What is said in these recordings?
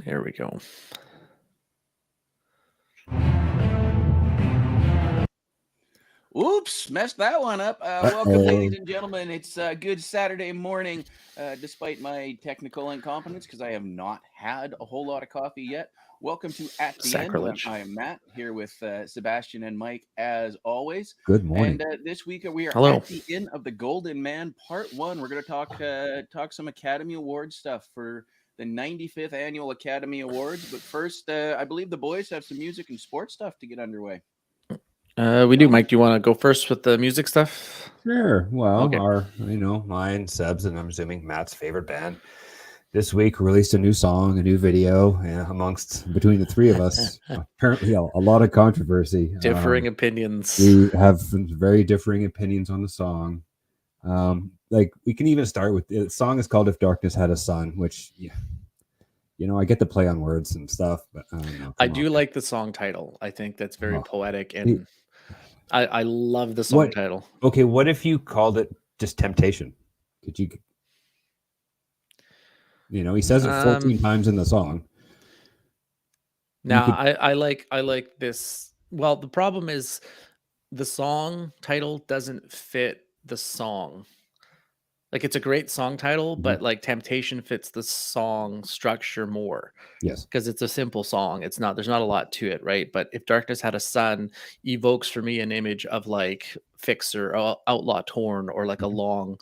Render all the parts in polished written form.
There we go. Oops, messed that one up. Welcome, ladies and gentlemen. It's a good Saturday morning, despite my technical incompetence, because I have not had a whole lot of coffee yet. Welcome to At the End. Sacrilege. I am Matt, here with Sebastian and Mike, as always. Good morning. And this week we are Hello. at the end of the Golden Man Part 1. We're going to talk some Academy Awards stuff for the 95th Annual Academy Awards. But first, I believe the boys have some music and sports stuff to get underway. We do. Mike, do you want to go first with the music stuff? Sure. Well, Okay. mine, Seb's, and I'm assuming Matt's favorite band this week released a new song, a new video, between the three of us. Apparently, a lot of controversy. Differing opinions. We have very differing opinions on the song. We can even start with the song is called "If Darkness Had a Sun," which, I get the play on words and stuff, but I don't know. I do like the song title. I think that's very poetic, and I love the song title. Okay, what if you called it just Temptation? Could you? He says it 14 times in the song. Now, I like this. Well, the problem is the song title doesn't fit the song. Like, it's a great song title, but like Temptation fits the song structure more. Yes. Because it's a simple song. There's not a lot to it, right? But If Darkness Had a Sun evokes for me an image of like Fixer or Outlaw Torn, or like a long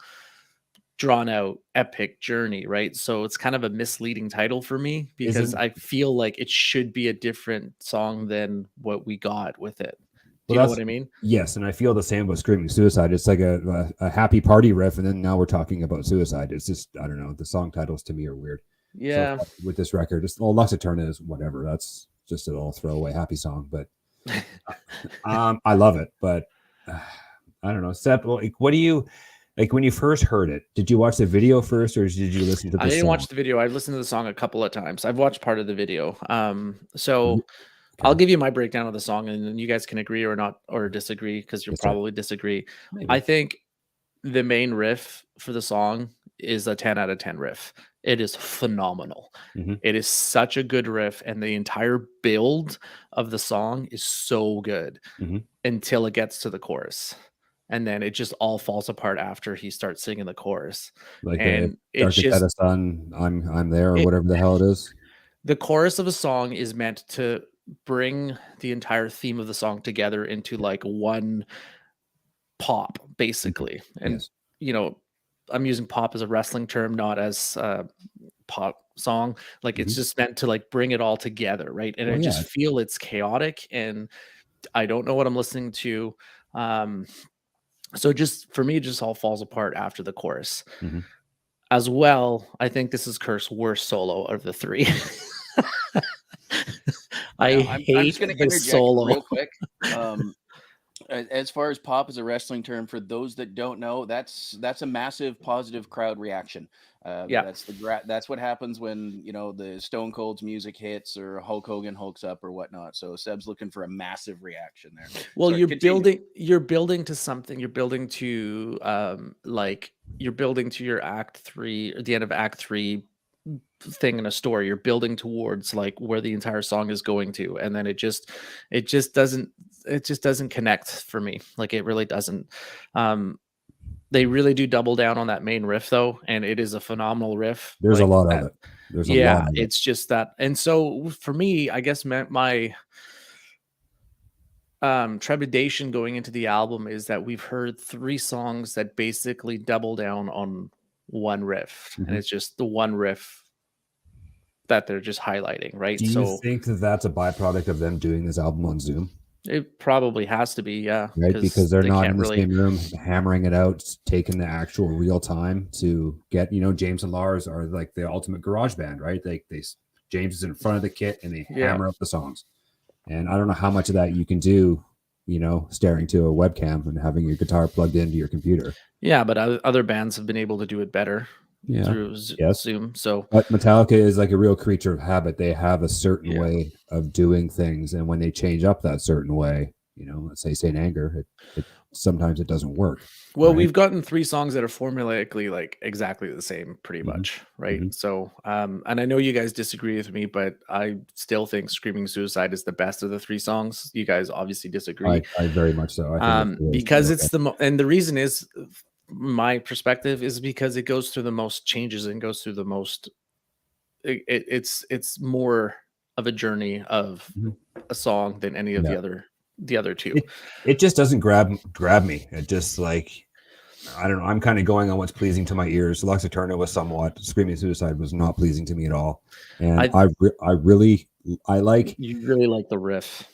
drawn out epic journey, right? So it's kind of a misleading title for me, because I feel like it should be a different song than what we got with it. Do you know what I mean? Yes, and I feel the same about Screaming Suicide. It's like a happy party riff, and then now we're talking about suicide. It's just, I don't know, the song titles to me are weird. Yeah. So with this record, Lux Eterna is whatever. That's just a little throwaway happy song, but I love it. But I don't know, Seth, what do you... Like, when you first heard it, did you watch the video first, or did you listen to the song? I didn't watch the video. I've listened to the song a couple of times. I've watched part of the video. So I'll give you my breakdown of the song, and then you guys can agree or not, or disagree, because you'll probably disagree. Maybe. I think the main riff for the song is a 10 out of 10 riff. It is phenomenal. It is such a good riff, and the entire build of the song is so good until it gets to the chorus. And then it just all falls apart after he starts singing the chorus. Like, and it's just had a son, I'm there, or whatever the hell it is. The chorus of a song is meant to bring the entire theme of the song together into like one pop, basically. And I'm using pop as a wrestling term, not as a pop song. Like, it's just meant to like bring it all together, right? And I just feel it's chaotic, and I don't know what I'm listening to. So just for me, it just all falls apart after the chorus. As well, I think this is Kirk's worst solo of the three. I'm just going to interject solo real quick. As far as pop as a wrestling term, for those that don't know, that's a massive positive crowd reaction. That's what happens when the Stone Cold's music hits, or Hulk Hogan hulks up, or whatnot. So Seb's looking for a massive reaction there. Well, you're building to something. You're building to your Act 3, or the end of Act 3 thing in a story. You're building towards like where the entire song is going to, and then it just doesn't connect for me. Like, it really doesn't. They really do double down on that main riff, though, and it is a phenomenal riff. There's a lot of it. It's just that. And so for me, I guess my trepidation going into the album is that we've heard 3 songs that basically double down on one riff, and it's just the one riff that they're just highlighting, right? Do you think that that's a byproduct of them doing this album on Zoom? It probably has to be, yeah. Right, because they're not in the same room hammering it out, taking the actual real time to get, James and Lars are like the ultimate garage band, right? James is in front of the kit, and they hammer up the songs. And I don't know how much of that you can do, staring to a webcam and having your guitar plugged into your computer. Yeah, but other bands have been able to do it better. Through Zoom. So, but Metallica is like a real creature of habit. They have a certain way of doing things, and when they change up that certain way, let's say Saint Anger, sometimes it doesn't work. Well, we've gotten 3 songs that are formulaically like exactly the same, pretty much, right? So, and I know you guys disagree with me, but I still think "Screaming Suicide" is the best of the 3 songs. You guys obviously disagree. I very much so. I think because it's and the reason is, my perspective is because it goes through the most changes and goes through the most. It's more of a journey of a song than any of the other 2. It just doesn't grab me. It just like, I don't know. I'm kind of going on what's pleasing to my ears. Lux Eterna was somewhat. Screaming Suicide was not pleasing to me at all. And I really like. You really like the riff.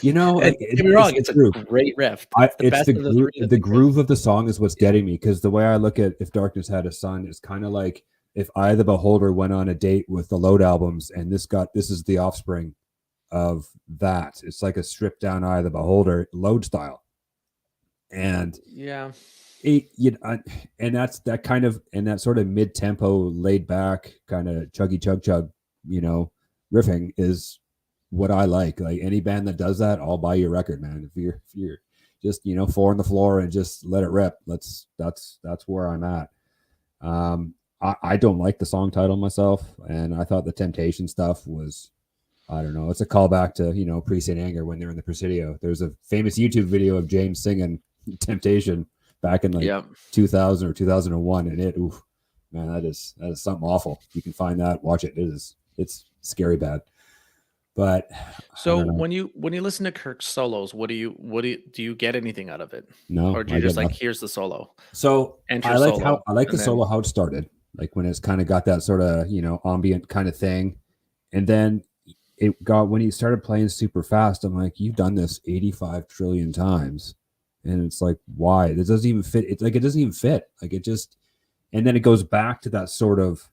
Don't get me wrong, it's a great riff. It's the groove of the song is what's getting me, because the way I look at If Darkness Had a Son is kind of like if I the Beholder went on a date with the Load albums, and this is the offspring of that. It's like a stripped down Eye of the Beholder Load style. And and that's that kind of, and that sort of mid-tempo, laid back kind of chuggy chug, riffing is what I like. Like any band that does that, I'll buy your record, man. If you're just, 4 on the floor and just let it rip, that's where I'm at. I don't like the song title myself, and I thought the Temptation stuff was, I don't know, it's a callback to, pre-Saint Anger when they're in the Presidio. There's a famous YouTube video of James singing Temptation back in 2000 or 2001, and man, that is something awful. You can find that, watch it. It's scary bad. But so when you listen to Kirk's solos, do you get anything out of it? No, or do you just like, here's the solo? So I like the solo, how it started, like when it's kind of got that sort of ambient kind of thing, and then it got, when he started playing super fast, I'm like, you've done this 85 trillion times. And it's like, why? This doesn't even fit. It's like, it doesn't even fit. Like it just, and then it goes back to that sort of,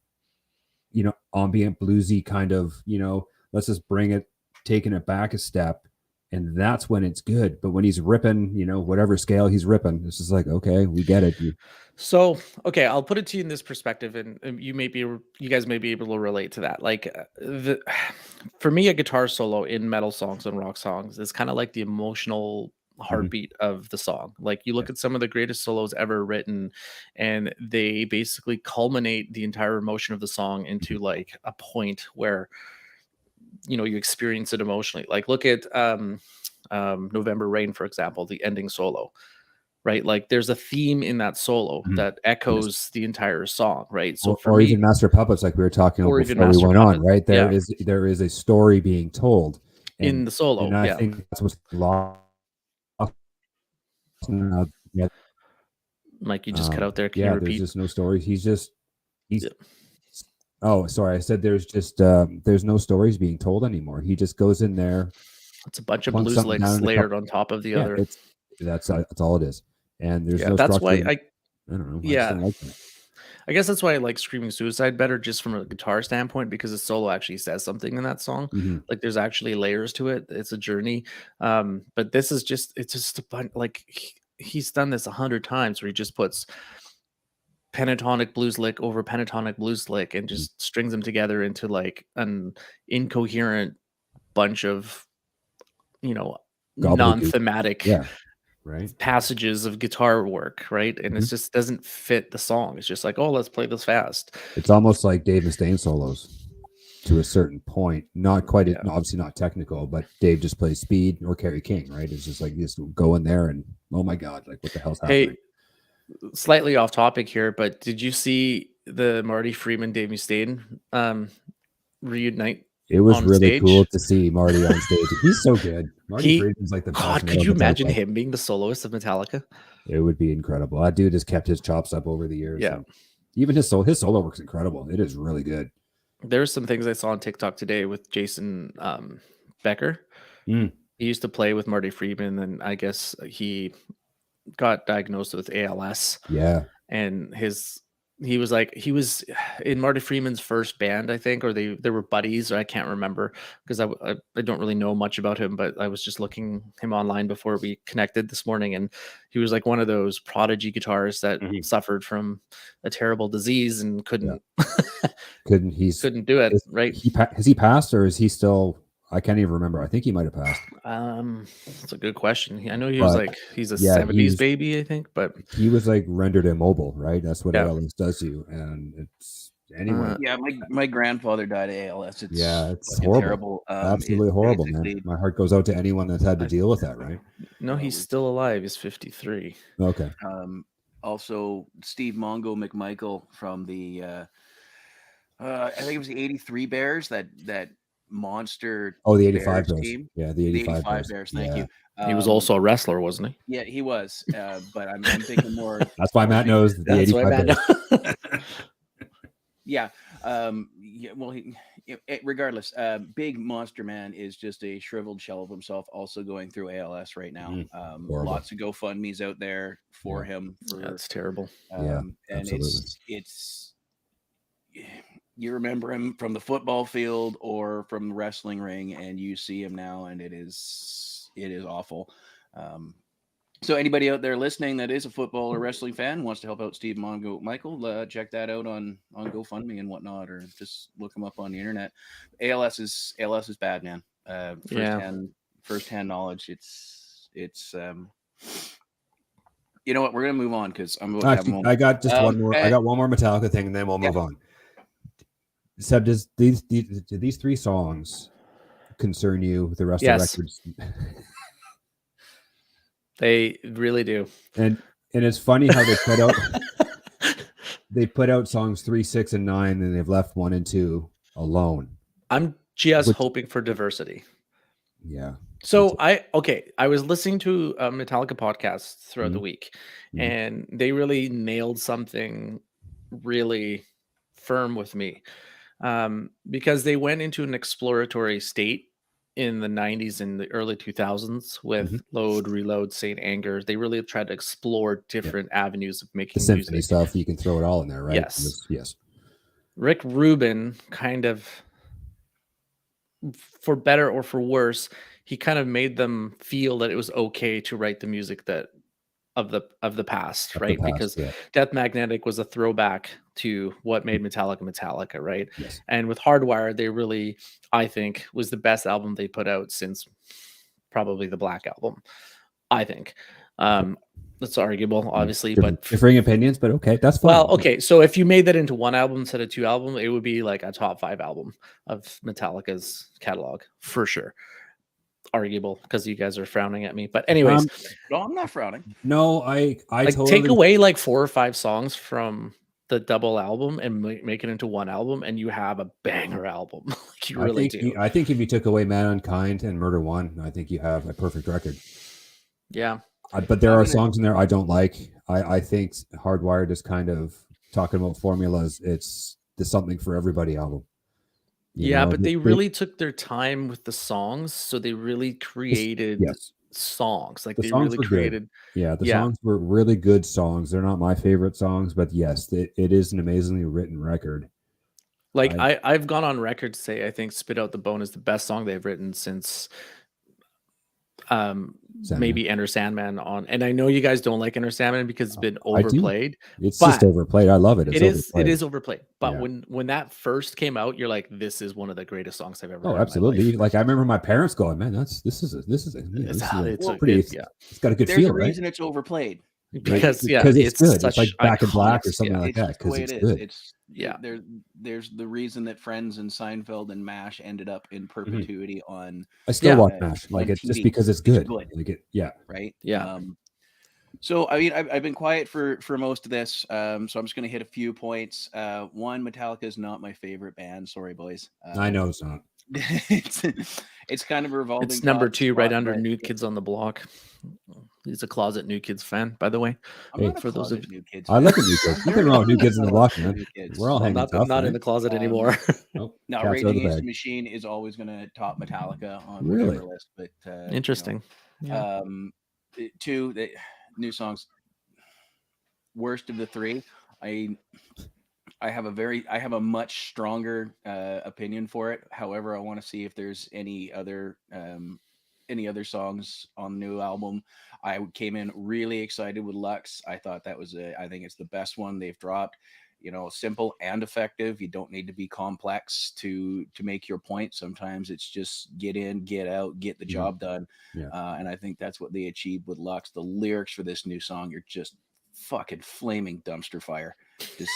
ambient bluesy kind of, let's just bring it, taking it back a step. And that's when it's good. But when he's ripping, whatever scale he's ripping, it's just like, okay, we get it. So, okay, I'll put it to you in this perspective, and you guys may be able to relate to that. Like, for me, a guitar solo in metal songs and rock songs is kind of like the emotional heartbeat of the song. Like, you look at some of the greatest solos ever written, and they basically culminate the entire emotion of the song into like a point where you experience it emotionally. Like, look at November Rain, for example, the ending solo, right? Like, there's a theme in that solo that echoes the entire song, right? So for me, even Master of Puppets, like we were talking about before we went on, right? There is a story being told in the solo, and I think that's what's lost. Mike, you just cut out there. Can you repeat? There's just no story. He's oh, sorry, I said there's just there's no stories being told anymore. He just goes in there. It's a bunch of blues licks layered on top of the other. That's all it is. And there's no that's structure. why I don't know. Yeah. I guess that's why I like Screaming Suicide better, just from a guitar standpoint, because the solo actually says something in that song. Like, there's actually layers to it. It's a journey. But this is it's just a bunch, like, he's done this 100 times, where he just puts pentatonic blues lick over pentatonic blues lick and just strings them together into like an incoherent bunch of, non-thematic passages of guitar work, right? And it just doesn't fit the song. It's just like, oh, let's play this fast. It's almost like Dave Mustaine solos to a certain point. Not quite, obviously not technical, but Dave just plays speed, or Kerry King, right? It's just like, just go in there and, oh my God, like, what the hell's happening? Hey, slightly off topic here, but did you see the Marty Friedman, Dave Mustaine reunite? It was really cool to see Marty on stage. He's so good. Marty Friedman's like the best. God, could you imagine him being the soloist of Metallica? It would be incredible. That dude has kept his chops up over the years. Yeah. Even his solo work's incredible. It is really good. There's some things I saw on TikTok today with Jason Becker. He used to play with Marty Friedman, and I guess he got diagnosed with ALS. Yeah. And he was in Marty Friedman's first band, I think, or they were buddies, or I can't remember, because I don't really know much about him, but I was just looking him online before we connected this morning, and he was like one of those prodigy guitarists that suffered from a terrible disease and couldn't do it. Right? Has he passed, or is he still I can't even remember. I think he might have passed. That's a good question. I know he's a yeah, 70s baby, I think, but he was like rendered immobile, right? That's what Yeah. ALS does to you, and it's anyone. Yeah, my grandfather died of ALS. It's fucking horrible. terrible. Absolutely horrible, man. My heart goes out to anyone that's had to deal with that, right? No, he's still alive. He's 53. Okay. Also, Steve Mongo McMichael from the I think it was the '83 Bears, that monster. Oh, the '85 Bears Bears. team. Yeah, the '85 Bears. Thank you. He was also a wrestler, wasn't he? Yeah, he was. But I'm thinking more. That's why Matt knows the That's why '85 Matt Bears. Yeah. Yeah. Well, regardless, Big Monster Man is just a shriveled shell of himself. Also going through ALS right now. Lots of GoFundMe's out there for him. That's terrible. And absolutely. it's you remember him from the football field or from the wrestling ring, and you see him now, and it is awful. So anybody out there listening that is a football or wrestling fan wants to help out Steve Mongo Michael, check that out on GoFundMe and whatnot, or just look him up on the internet. ALS is bad, man. First-hand knowledge. It's you know what? We're gonna move on because I'm about to have a moment. I got just one more. I got one more Metallica thing, and then we'll move on. Seb, do these three songs concern you? The rest of the records? They really do. And it's funny how they put out songs 3, 6, and 9, and they've left 1 and 2 alone. I'm just hoping for diversity. Yeah. So I was listening to a Metallica podcast throughout the week, and they really nailed something really firm with me, because they went into an exploratory state in the 90s and the early 2000s with Load, Reload, Saint Anger. They really tried to explore different avenues of making the symphony music. stuff. You can throw it all in there, right? Yes. Rick Rubin kind of, for better or for worse, he kind of made them feel that it was okay to write the music that of the past, right? Because Death Magnetic was a throwback to what made Metallica, right? Yes. And with Hardwire, they really, I think, was the best album they put out since probably the Black Album. I think. That's arguable, obviously, but differing opinions, but okay, that's fine. Well, okay, so if you made that into one album instead of 2 albums, it would be like a top 5 album of Metallica's catalog for sure. Arguable because you guys are frowning at me, but anyways, no, I'm not frowning. No, I like totally take away like 4 or 5 songs from the double album and make it into one album, and you have a banger album. Like you really do. I think if you took away Man Unkind and Murder One, I think you have a perfect record. Yeah, but there are songs in there I don't like. I think Hardwired is kind of talking about formulas. It's the Something for Everybody album. But they really took their time with the songs, so they really created songs. Like they really created. Good. The songs were really good songs. They're not my favorite songs, but yes, it is an amazingly written record. Like I've gone on record to say I think "Spit Out the Bone" is the best song they've written since maybe Enter Sandman on. And I know you guys don't like Enter Sandman because it's been overplayed. It's just overplayed. I love it. It is overplayed. But when that first came out, you're like, this is one of the greatest songs I've ever heard. Oh, absolutely. Like I remember my parents going, man, this is it's got a good feel, right? There's a reason it's overplayed. Because it's good. It's like Back in Black or something like that. Because it's good. There's the reason that Friends and Seinfeld and MASH ended up in perpetuity on. I still watch MASH, like it's just because it's good. Like it, right. So I mean, I've been quiet for most of this, so I'm just going to hit a few points. One, Metallica is not my favorite band. Sorry, boys. I know it's not. It's kind of a revolving. It's number 2, right under New Kids on the Block. He's a closet New Kids fan, by the way. For those of New Kids, I look at New Kids. Nothing wrong with New Kids on the Block, man. We're all hanging tough. Not in the closet anymore. Now, Rage Against the Machine is always going to top Metallica on whatever list. But interesting. 2 new songs. Worst of the 3. I have a much stronger opinion for it. However, I want to see if there's any other songs on the new album. I came in really excited with Lux. I thought I think it's the best one they've dropped. simple and effective. You don't need to be complex to make your point. Sometimes it's just get in, get out, get the job done. And I think that's what they achieved with Lux. The lyrics for this new song are just fucking flaming dumpster fire. Just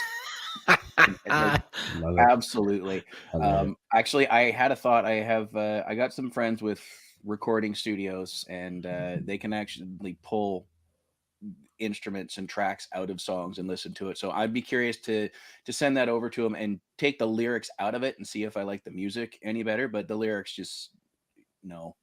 absolutely. Actually, I had a thought. I got some friends with recording studios, and they can actually pull instruments and tracks out of songs and listen to it. So I'd be curious to send that over to them and take the lyrics out of it and see if I like the music any better. But the lyrics just no.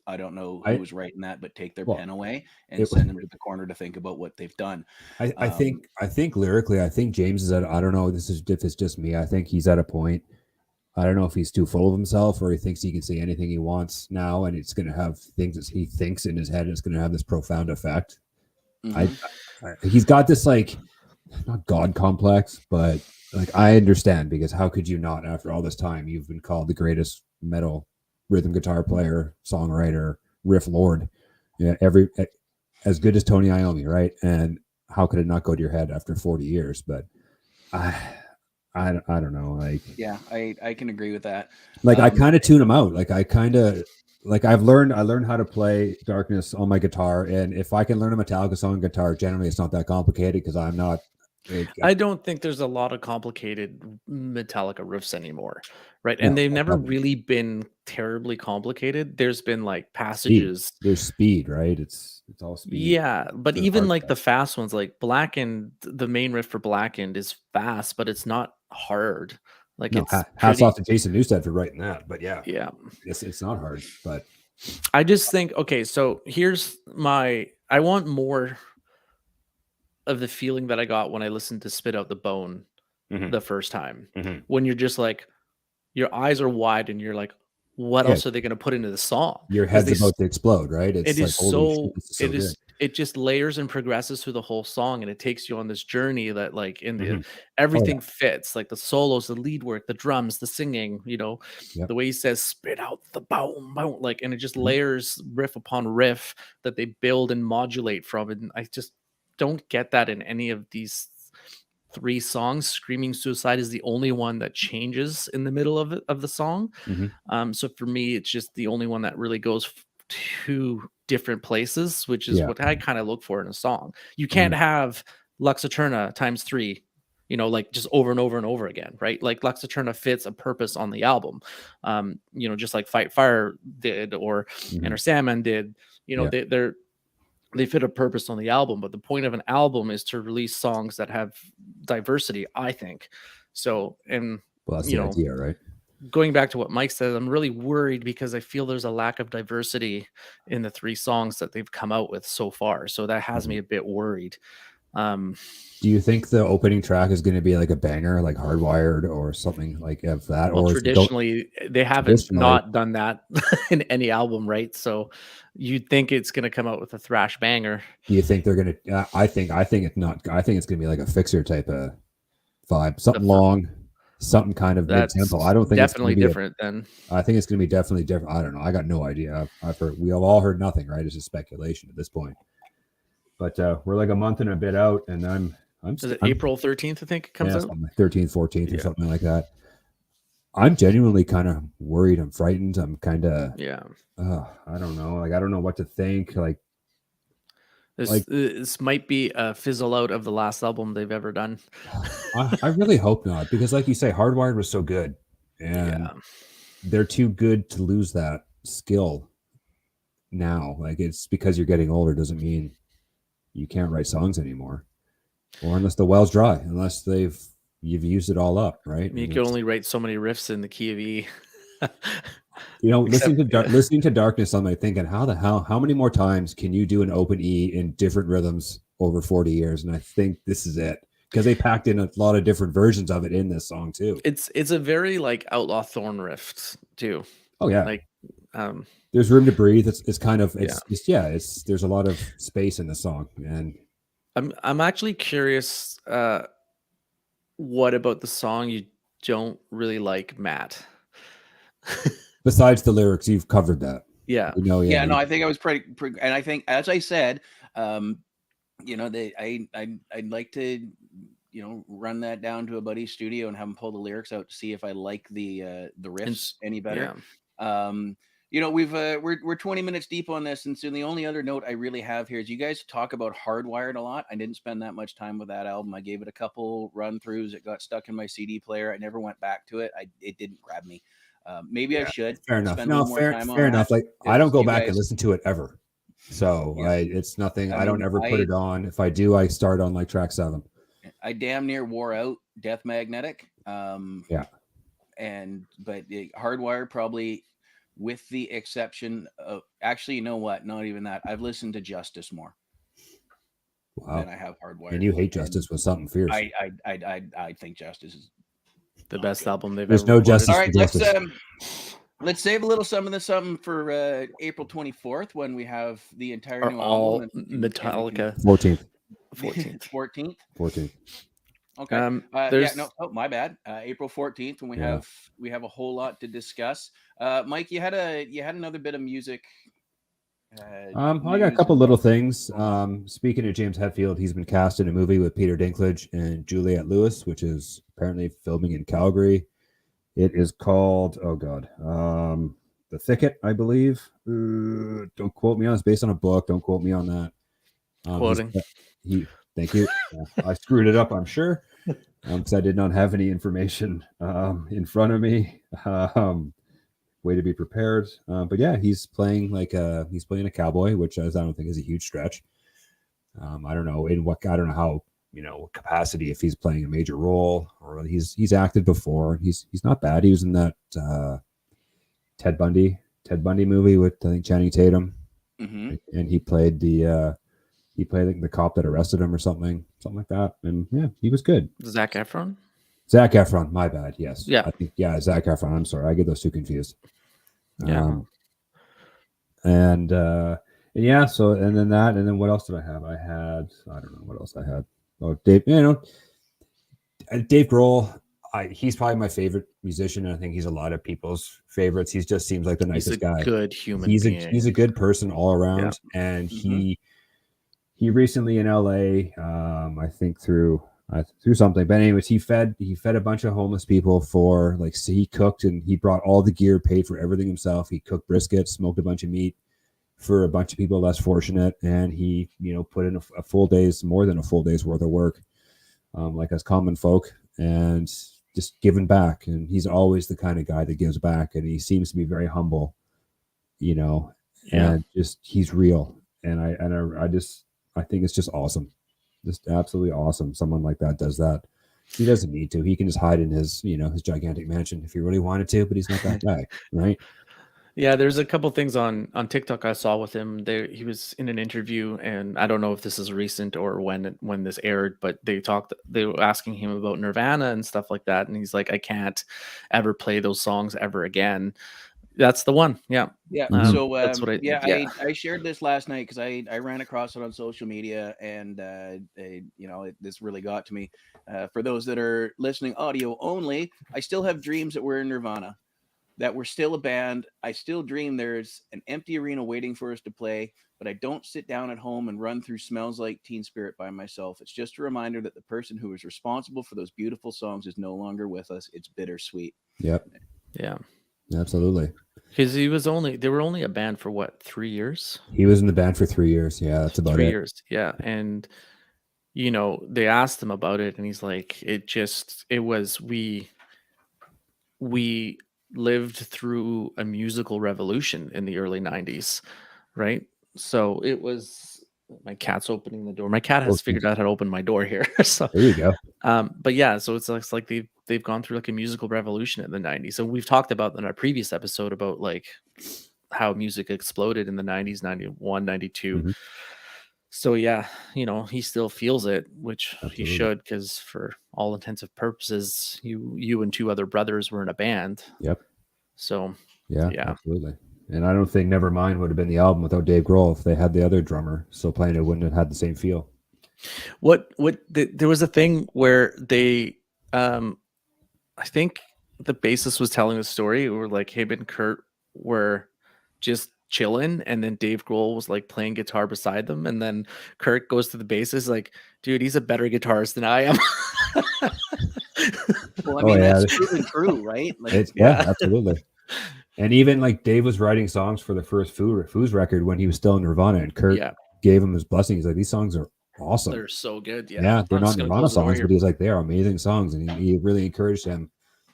I don't know who was writing that, but take their pen away and send them to the corner to think about what they've done. I think lyrically, I think James is at, I don't know, if it's just me, I think he's at a point, I don't know if he's too full of himself or he thinks he can say anything he wants now and it's going to have things that he thinks in his head, it's going to have this profound effect. He's got this, like, not God complex, but like, I understand, because how could you not, after all this time, you've been called the greatest metal rhythm guitar player, songwriter, riff lord, as good as Tony Iommi, right? And how could it not go to your head after 40 years? But I don't know, like, I can agree with that. Like, I kind of tune him out. Like, I learned how to play Darkness on my guitar, and if I can learn a Metallica song on guitar, generally it's not that complicated because I'm not. I don't think there's a lot of complicated Metallica riffs anymore, right? And they've never really been terribly complicated. There's been like passages. There's speed, right? It's all speed. Yeah, but even like the fast ones, like Blackened, the main riff for Blackened is fast, but it's not hard. Like, no, hats off to Jason Newsted for writing that. But yeah, it's not hard. But I just think, okay, so here's I want more of the feeling that I got when I listened to Spit Out the Bone the first time, when you're just like, your eyes are wide and you're like, what else are they going to put into the song? Your head's about to explode, right? It is so it just layers and progresses through the whole song, and it takes you on this journey that, like, in the everything fits, like the solos, the lead work, the drums, the singing, the way he says spit out the bone, like, and it just layers riff upon riff that they build and modulate from. And I just don't get that in any of these 3 songs. Screaming Suicide is the only one that changes in the middle of the song. So for me, it's just the only one that really goes to different places, which is what I kind of look for in a song. You can't have Lux Eterna ×3, like, just over and over and over again, right? Like, Lux Eterna fits a purpose on the album, just like Fight Fire did, or Enter Sandman did. They fit a purpose on the album, but the point of an album is to release songs that have diversity, I think. So, and that's the idea, right? Going back to what Mike said, I'm really worried because I feel there's a lack of diversity in the 3 songs that they've come out with so far. So that has me a bit worried. Do you think the opening track is going to be like a banger, like Hardwired or something like that? Well, traditionally, they haven't not done that in any album, right? So you'd think it's going to come out with a thrash banger. Do you think they're going to? I think it's not. I think it's going to be like a Fixer type of vibe, something long, something kind of mid-tempo. I don't think definitely it's different then. I think it's going to be definitely different. I don't know. I got no idea. I've heard. We have all heard nothing, right? It's just speculation at this point. But we're like a month and a bit out, and I'm April 13th, I think it comes out? 13th, 14th, or something like that. I'm genuinely kind of worried. I'm frightened. I'm kind of, I don't know. Like, I don't know what to think. Like, this might be a fizzle out of the last album they've ever done. I really hope not, because like you say, Hardwired was so good, and they're too good to lose that skill now. Like, it's because you're getting older doesn't mean you can't write songs anymore, or unless the well's dry, unless you've used it all up, right? You can only write so many riffs in the key of E. Listening to Darkness, I'm like thinking, how many more times can you do an open E in different rhythms over 40 years? And I think this is it, because they packed in a lot of different versions of it in this song too. It's a very like Outlaw Thorn riff too. Oh yeah, like there's room to breathe. It's kind of there's a lot of space in the song, and I'm actually curious. What about the song you don't really like, Matt? Besides the lyrics, you've covered that. Yeah. No, I think I was pretty, and I think, as I said, I'd like to, run that down to a buddy's studio and have him pull the lyrics out to see if I like the riffs any better. We're 20 minutes deep on this, and so the only other note I really have here is you guys talk about Hardwired a lot. I didn't spend that much time with that album. I gave it a couple run throughs. It got stuck in my CD player. I never went back to it. It didn't grab me. Maybe I should. Fair enough. Fair enough. Like I don't go back and listen to it ever. So it's nothing. I don't ever put it on. If I do, I start on like track 7. I damn near wore out Death Magnetic. But Hardwire probably, with the exception of, actually, you know what? Not even that. I've listened to Justice more. Wow. Than I have Hardwire. And you hate Justice with something fierce. I think Justice is the best album they've There's ever. No justice. All right, let's save a little something for April 24th when we have the entire new album. Metallica. 14th. Okay. My bad. April 14th when we have a whole lot to discuss. Mike, you had another bit of music. I got a couple little things. Speaking of James Hetfield, he's been cast in a movie with Peter Dinklage and Juliette Lewis, which is apparently filming in Calgary. It is called The Thicket, I believe. Don't quote me on it. It's based on a book. Don't quote me on that. Quoting. Thank you. I screwed it up, I'm sure, because I did not have any information in front of me. Way to be prepared. But yeah, he's playing a cowboy, which I don't think is a huge stretch. I don't know how, what capacity, if he's playing a major role, or he's acted before. He's not bad. He was in that Ted Bundy movie with, I think, Channing Tatum. Mm-hmm. And he played the cop that arrested him or something like that. And yeah, he was good. Zac Efron, my bad. Yes. Yeah. I think, Zac Efron. I'm sorry. I get those two confused. Yeah. So, and then what else did I have? I don't know what else I had. Oh, Dave, Dave Grohl, he's probably my favorite musician. And I think he's a lot of people's favorites. He just seems like the nicest guy. Good human being. He's a good person all around. Yeah. And he recently in LA, I think through something, but anyways, he fed a bunch of homeless people he cooked, and he brought all the gear, paid for everything himself. He cooked brisket, smoked a bunch of meat for a bunch of people less fortunate, and he put in more than a full day's worth of work, like us common folk, and just giving back. And he's always the kind of guy that gives back, and he seems to be very humble, and just he's real. And I think it's just awesome. Just absolutely awesome. Someone like that does that. He doesn't need to. He can just hide in his, his gigantic mansion if he really wanted to, but he's not that guy, right? Yeah, there's a couple things on TikTok I saw with him. He was in an interview, and I don't know if this is recent or when this aired, but they were asking him about Nirvana and stuff like that, and he's like, I can't ever play those songs ever again. That's the one. Yeah. Yeah. Mm-hmm. So that's what I shared this last night because I ran across it on social media, and this really got to me. For those that are listening audio only, I still have dreams that we're in Nirvana, that we're still a band. I still dream there's an empty arena waiting for us to play, but I don't sit down at home and run through Smells Like Teen Spirit by myself. It's just a reminder that the person who was responsible for those beautiful songs is no longer with us. It's bittersweet. Yep. Yeah. Absolutely. Because they were only a band for what, 3 years? He was in the band for 3 years. Yeah, that's about 3 years. Yeah. And they asked him about it, and he's like, we lived through a musical revolution in the early 90s, right? So it was, my cat's opening the door. My cat has figured out how to open my door here. So there you go. But yeah, so it's like they've gone through like a musical revolution in the 90s. So we've talked about in our previous episode about like how music exploded in the 90s, 91, 92. Mm-hmm. So yeah, he still feels it, which Absolutely. He should, because for all intents and purposes, you and two other brothers were in a band. Yep. So yeah, absolutely. And I don't think Nevermind would have been the album without Dave Grohl if they had the other drummer still playing. It wouldn't have had the same feel. There was a thing where they, I think the bassist was telling the story, where like him and Kurt were just chilling, and then Dave Grohl was like playing guitar beside them, and then Kirk goes to the bass, like, dude, he's a better guitarist than I am. Well, I mean, that's proven true, right? Like, absolutely. And even like Dave was writing songs for the first Foos record when he was still in Nirvana, and Kurt gave him his blessing. He's like, these songs are awesome. They're so good. Yeah, they're not Nirvana songs, but he's like, they are amazing songs, and he really encouraged him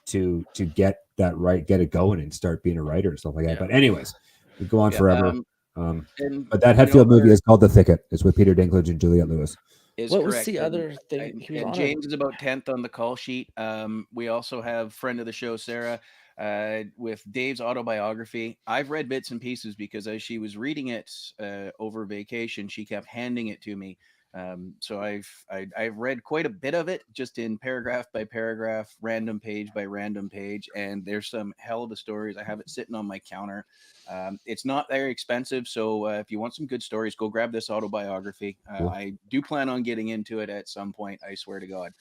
to get that right, get it going, and start being a writer and stuff like that. But anyways, we go on forever. But that Hetfield movie is called The Thicket. It's with Peter Dinklage and Juliette Lewis. What was the other thing? And James is about 10th on the call sheet. We also have friend of the show, Sarah, with Dave's autobiography. I've read bits and pieces because as she was reading it over vacation, she kept handing it to me. So I've read quite a bit of it, just in paragraph by paragraph, random page by random page, and there's some hell of a stories. I have it sitting on my counter. It's not very expensive, so if you want some good stories, go grab this autobiography. Cool. I do plan on getting into it at some point, I swear to God.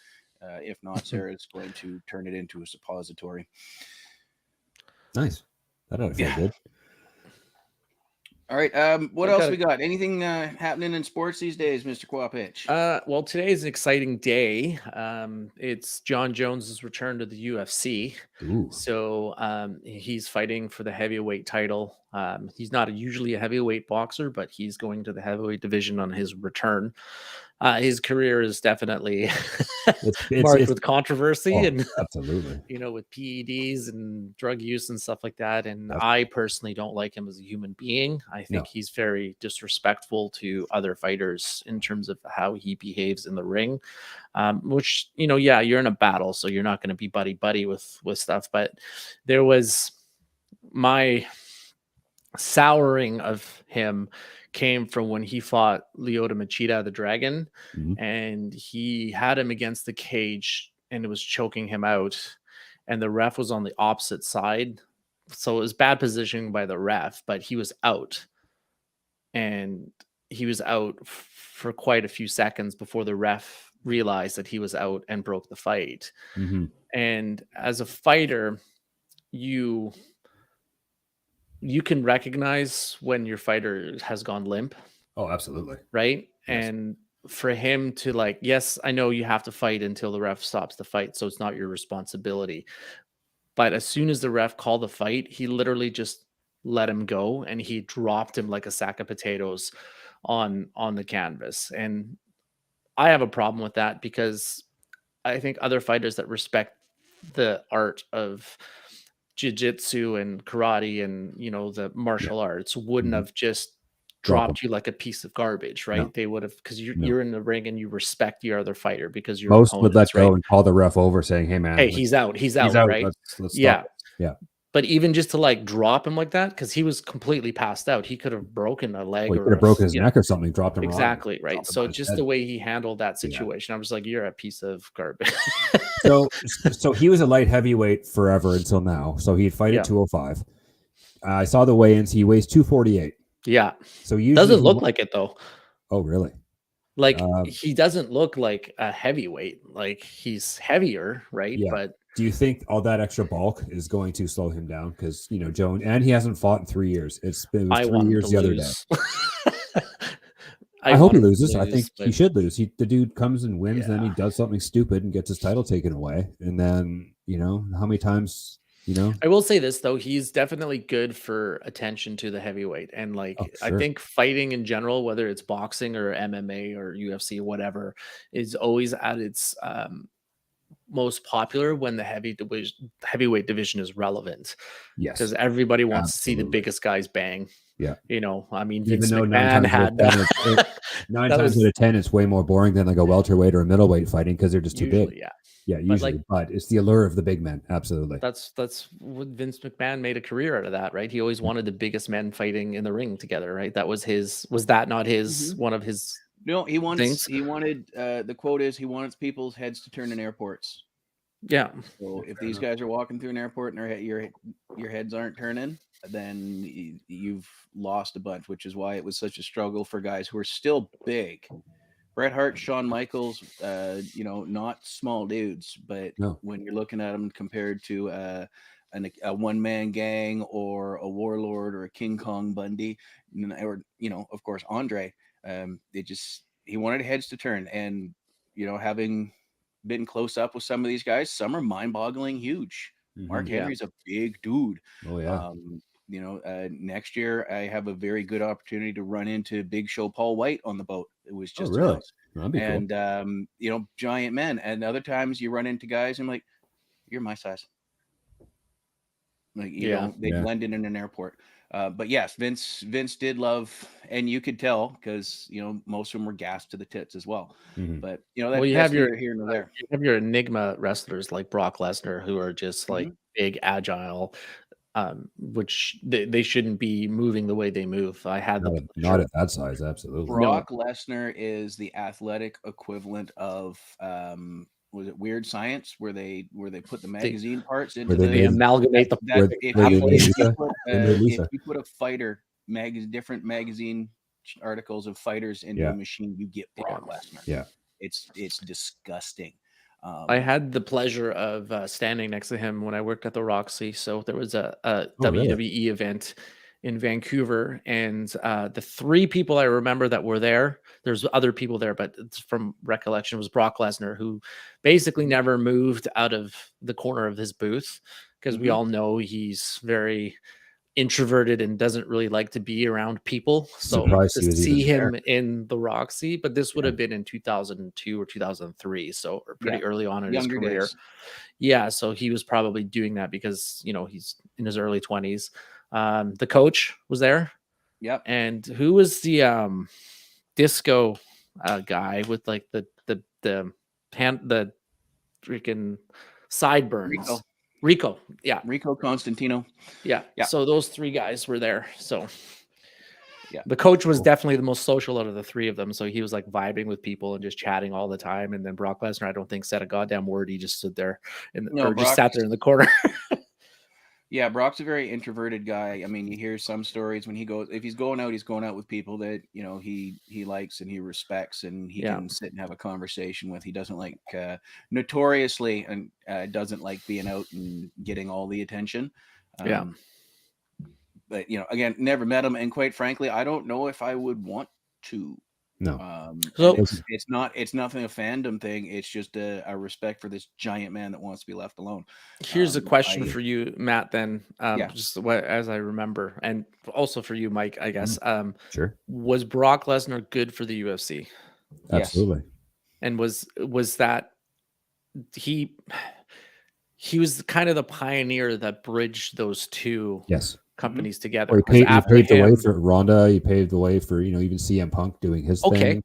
If not, Sarah's going to turn it into a suppository. Nice. That ought to feel good. All right. What else we got? Anything happening in sports these days, Mr. Quapitch? Well, today is an exciting day. It's John Jones's return to the UFC. Ooh. So he's fighting for the heavyweight title. He's not usually a heavyweight boxer, but he's going to the heavyweight division on his return. His career is definitely marked with controversy and absolutely, with PEDs and drug use and stuff like that. And I personally don't like him as a human being. I think he's very disrespectful to other fighters in terms of how he behaves in the ring, which, you're in a battle, so you're not going to be buddy with stuff. But there was my souring of him came from when he fought Lyoto Machida, the Dragon, and he had him against the cage and it was choking him out, and the ref was on the opposite side. So it was bad positioning by the ref, but he was out, and he was out for quite a few seconds before the ref realized that he was out and broke the fight. And as a fighter, you can recognize when your fighter has gone limp. Oh, absolutely. Right. Yes. And for him to yes, I know you have to fight until the ref stops the fight, so it's not your responsibility. But as soon as the ref called the fight, he literally just let him go, and he dropped him like a sack of potatoes on the canvas. And I have a problem with that, because I think other fighters that respect the art of jiu-jitsu and karate and the martial arts wouldn't have just dropped you like a piece of garbage, right? No. They would have, because you're in the ring and you respect your other fighter, because you're most would let go and call the ref over saying, hey man, he's out, right? Let's stop. Yeah. But even just to drop him like that, because he was completely passed out, he could have broken a leg, he could have broken his neck or something, dropped him exactly wrong, right? So just the way he handled that situation, I was like, you're a piece of garbage. so he was a light heavyweight forever until now. So he'd fight at 205. I saw the weigh-ins. He weighs 248. Yeah. So usually doesn't look like it though. Oh, really? He doesn't look like a heavyweight. He's heavier, right? Yeah. But do you think all that extra bulk is going to slow him down? Because Joan, and he hasn't fought in 3 years. It was 3 years the other day. I hope he loses. I think he should lose. The dude comes and wins, then he does something stupid and gets his title taken away. And then, how many times, I will say this, though. He's definitely good for attention to the heavyweight. And sure. I think fighting in general, whether it's boxing or MMA or UFC or whatever, is always at its most popular when the heavyweight division is relevant. Yes. Because everybody wants to see the biggest guys bang. Yeah. I mean, Vince McMahon had that. 9 times out of 10, it's way more boring than a welterweight or a middleweight fighting, because they're just too big. Yeah. Yeah, usually, but it's the allure of the big men. Absolutely. That's what Vince McMahon made a career out of that, right? He always wanted the biggest men fighting in the ring together, right? That was that not his, one of his No, he wanted things? The quote is, he wants people's heads to turn in airports. Yeah. So if these guys are walking through an airport and your heads aren't turning, then you've lost a bunch, which is why it was such a struggle for guys who are still big. Bret Hart, Shawn Michaels, not small dudes, but when you're looking at them compared to a one-man gang or a warlord or a King Kong Bundy, or of course Andre. He wanted heads to turn, and having been close up with some of these guys, some are mind-boggling huge. Mark Henry's a big dude. Oh yeah. Next year I have a very good opportunity to run into Big Show Paul White on the boat. It was just announced. That'd be and cool. Giant men. And other times you run into guys and I'm like, you're my size. Like they blend in an airport. But yes, Vince did love, and you could tell because most of them were gassed to the tits as well. But you have your here and there. You have your enigma wrestlers like Brock Lesnar who are just like big, agile, which they shouldn't be moving the way they move. I had not at that size, absolutely. Brock Lesnar is the athletic equivalent of was it Weird Science where they put the magazine parts into they amalgamate if you put a fighter different magazine articles of fighters into a machine, you get Brock Lesnar. Yeah, it's disgusting. I had the pleasure of standing next to him when I worked at the Roxy. So there was a WWE event in Vancouver, and the three people I remember that were there, there's other people there, but from recollection was Brock Lesnar, who basically never moved out of the corner of his booth because we all know he's very introverted and doesn't really like to be around people. So to see him in the Roxy, but this would have been in 2002 or 2003, so pretty early on in his career. Yeah, so he was probably doing that because he's in his early 20s. The coach was there. Yep. And who was the disco guy with like the freaking sideburns? Rico. Yeah. Rico Constantino. Yeah. So those three guys were there. So the coach was definitely the most social out of the three of them. So he was like vibing with people and just chatting all the time. And then Brock Lesnar, I don't think said a goddamn word. He just stood there just sat there in the corner. Yeah, Brock's a very introverted guy. I mean, you hear some stories when if he's going out with people that, he likes and he respects and he can sit and have a conversation with. He doesn't like, notoriously, and doesn't like being out and getting all the attention. But, again, never met him. And quite frankly, I don't know if I would want to. No. So it's nothing a fandom thing. It's just a respect for this giant man that wants to be left alone. Here's a question for you, Matt, then just as I remember, and also for you, Mike, I guess. Sure. Was Brock Lesnar good for the UFC? Absolutely. Yes. And was that he was kind of the pioneer that bridged those two companies together. He paved the way for Ronda. He paved the way for even CM Punk doing his thing.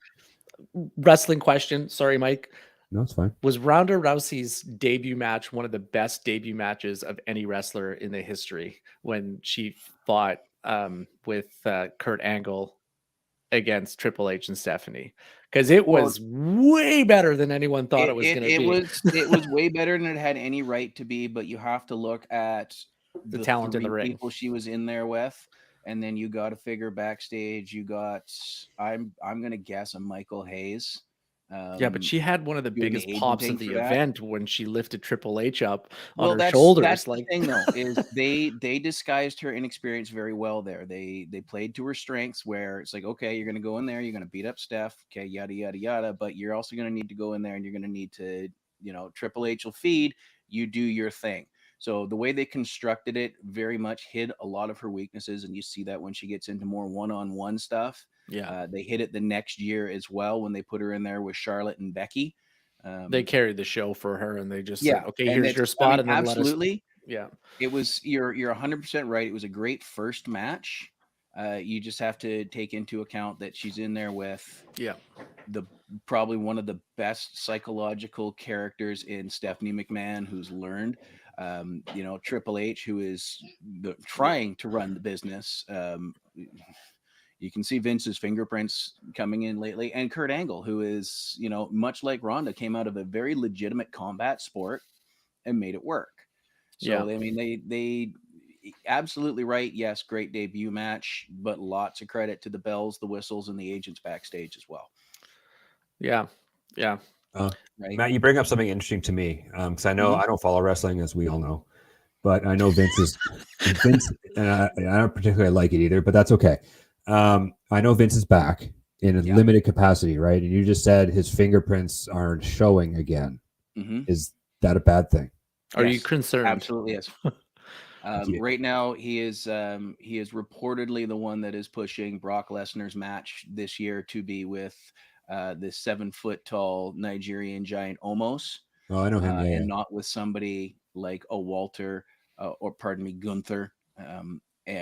Wrestling question. Sorry, Mike. No, it's fine. Was Ronda Rousey's debut match one of the best debut matches of any wrestler in the history when she fought with Kurt Angle against Triple H and Stephanie? Because it was way better than anyone thought it was going to be. It was way better than it had any right to be. But you have to look at the talent in the ring, people she was in there with, and then you got to figure backstage. You got I'm gonna guess a Michael Hayes. But she had one of the biggest pops of the event when she lifted Triple H up on her shoulders. That's the thing, though, is they disguised her inexperience very well there. They played to her strengths, where it's like, okay, you're gonna go in there, you're gonna beat up Steph, okay, yada yada yada, but you're also gonna need to go in there and you're gonna need to, Triple H will feed you, do your thing. So the way they constructed it very much hid a lot of her weaknesses, and you see that when she gets into more one-on-one stuff. They hit it the next year as well when they put her in there with Charlotte and Becky. They carried the show for her, and they just said, "Okay, here's your spot." And then absolutely, it was. You're 100% right. It was a great first match. You just have to take into account that she's in there with probably one of the best psychological characters in Stephanie McMahon, who's learned. Triple H, who is trying to run the business. You can see Vince's fingerprints coming in lately, and Kurt Angle, who is, much like Ronda, came out of a very legitimate combat sport and made it work. So, I mean, they absolutely right. Yes, great debut match, but lots of credit to the bells, the whistles, and the agents backstage as well. Yeah. Right. Matt, you bring up something interesting to me because I know I don't follow wrestling, as we all know, but I know Vince is Vince, and I don't particularly like it either, but that's okay. I know Vince is back in a limited capacity, right? And you just said his fingerprints aren't showing again. Is that a bad thing? Are you concerned? Absolutely, yes. Right now, he is reportedly the one that is pushing Brock Lesnar's match this year to be with the 7-foot-tall Nigerian giant Omos. Oh, I know him, and not with somebody like a Walter or pardon me, Gunther,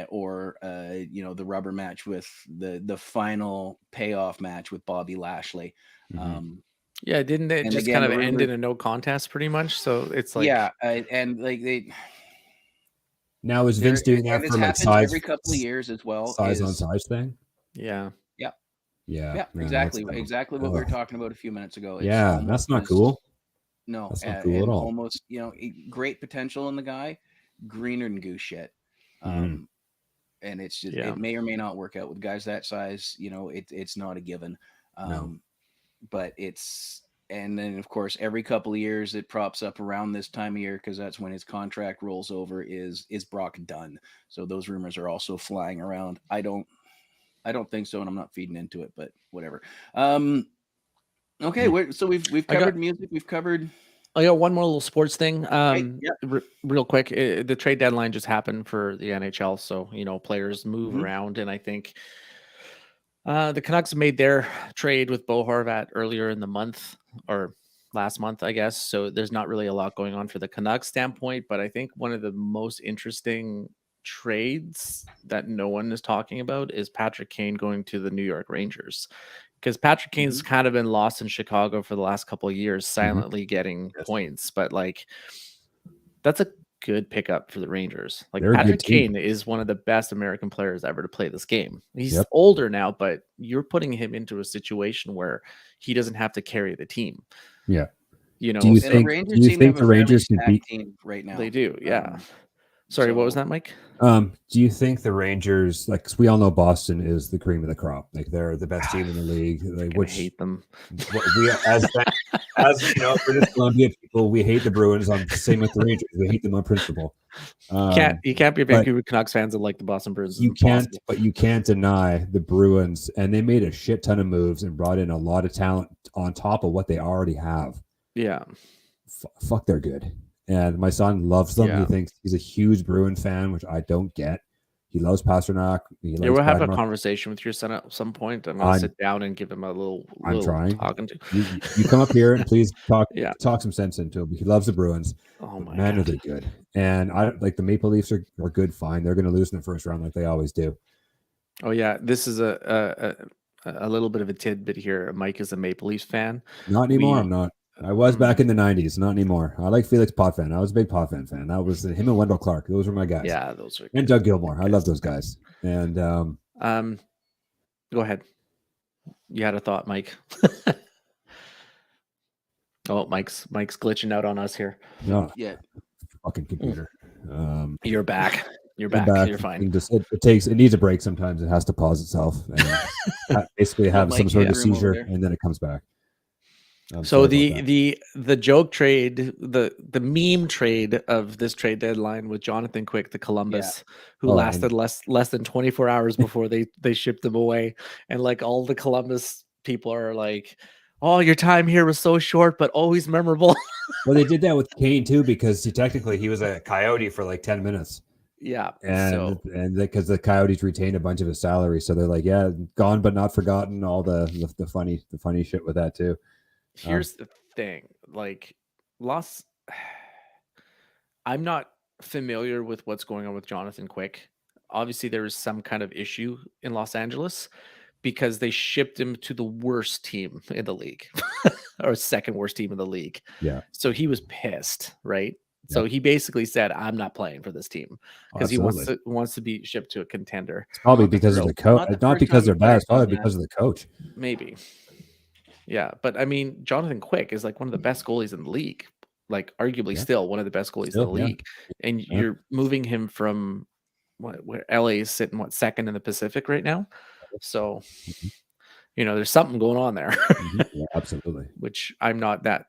or the rubber match with the final payoff match with Bobby Lashley. Yeah, didn't it just kind of end in a no contest pretty much? So it's like and like they. Now is Vince doing that for like size every couple of years as well? Size on size thing. Yeah. Exactly what we were talking about a few minutes ago. It's that's not cool. No, that's not cool at all. Almost, great potential in the guy, greener than goose shit. And it's just it may or may not work out with guys that size. It's not a given. But it's. And then, of course, every couple of years it props up around this time of year because that's when his contract rolls over. Is Brock done? So those rumors are also flying around. I don't think so, and I'm not feeding into it, but whatever. Okay, so we've covered music. We've covered. I got one more little sports thing. Real quick, the trade deadline just happened for the NHL, so players move around, and I think the Canucks made their trade with Bo Horvat earlier in the month or last month, I guess. So there's not really a lot going on for the Canucks standpoint, but I think one of the most interesting trades that no one is talking about is Patrick Kane going to the New York Rangers, because Patrick Kane's kind of been lost in Chicago for the last couple of years, silently getting points, but like that's a good pickup for the Rangers. Like Patrick Kane is one of the best American players ever to play this game. He's older now, but you're putting him into a situation where he doesn't have to carry the team. Yeah. Do you think the Rangers can beat right now? They do. Yeah. Sorry, what was that, Mike? Do you think the Rangers, like, cause we all know Boston is the cream of the crop, like they're the best team in the league, like, which hate them. We as British Columbia people, we hate the Bruins. I'm the same with the Rangers. We hate them on principle. You can't be a Vancouver Canucks fans and like the Boston Bruins. You can't, but you can't deny the Bruins, and they made a shit ton of moves and brought in a lot of talent on top of what they already have. Yeah, fuck, they're good. And my son loves them. He thinks he's a huge Bruin fan, which I don't get. He loves Pasternak. We'll have a conversation with your son at some point. I'm going to sit down and give him a little trying. Talking to. You come up here and please talk some sense into him. He loves the Bruins. Oh my man, are they good. And I like the Maple Leafs are good, fine. They're going to lose in the first round like they always do. Oh, yeah. This is a little bit of a tidbit here. Mike is a Maple Leafs fan. Not anymore. I'm not. I was back in the 90s, not anymore. I like Felix Potvin. I was a big Potvin fan. That was him and Wendell Clark. Those were my guys. Yeah, those are. And Doug Gilmour. I love those guys. And go ahead. You had a thought, Mike. Oh, Mike's glitching out on us here. No, fucking computer. You're back. You're back. You're fine. It needs a break sometimes. It has to pause itself and basically have some sort of seizure, and then it comes back. So the joke trade, the meme trade of this trade deadline with Jonathan Quick to Columbus, who lasted less than 24 hours before they shipped him away, and like all the Columbus people are like, "Oh, your time here was so short, but always memorable." Well, they did that with Kane too, because he was a Coyote for like 10 minutes. Yeah, and because the Coyotes retained a bunch of his salary, so they're like, "Yeah, gone but not forgotten." All the funny shit with that too. Here's the thing, like I'm not familiar with what's going on with Jonathan Quick. Obviously, there is some kind of issue in Los Angeles because they shipped him to the worst team in the league or second worst team in the league. Yeah. So he was pissed, right? Yeah. So he basically said, "I'm not playing for this team," because he wants to be shipped to a contender. It's probably because of the coach, not because they're bad. It's probably because of the coach. Maybe. Yeah, but I mean, Jonathan Quick is like one of the best goalies in the league, like arguably still one of the best goalies in the league. And you're moving him from where LA is sitting second in the Pacific right now. So, there's something going on there. Yeah, absolutely. Which I'm not that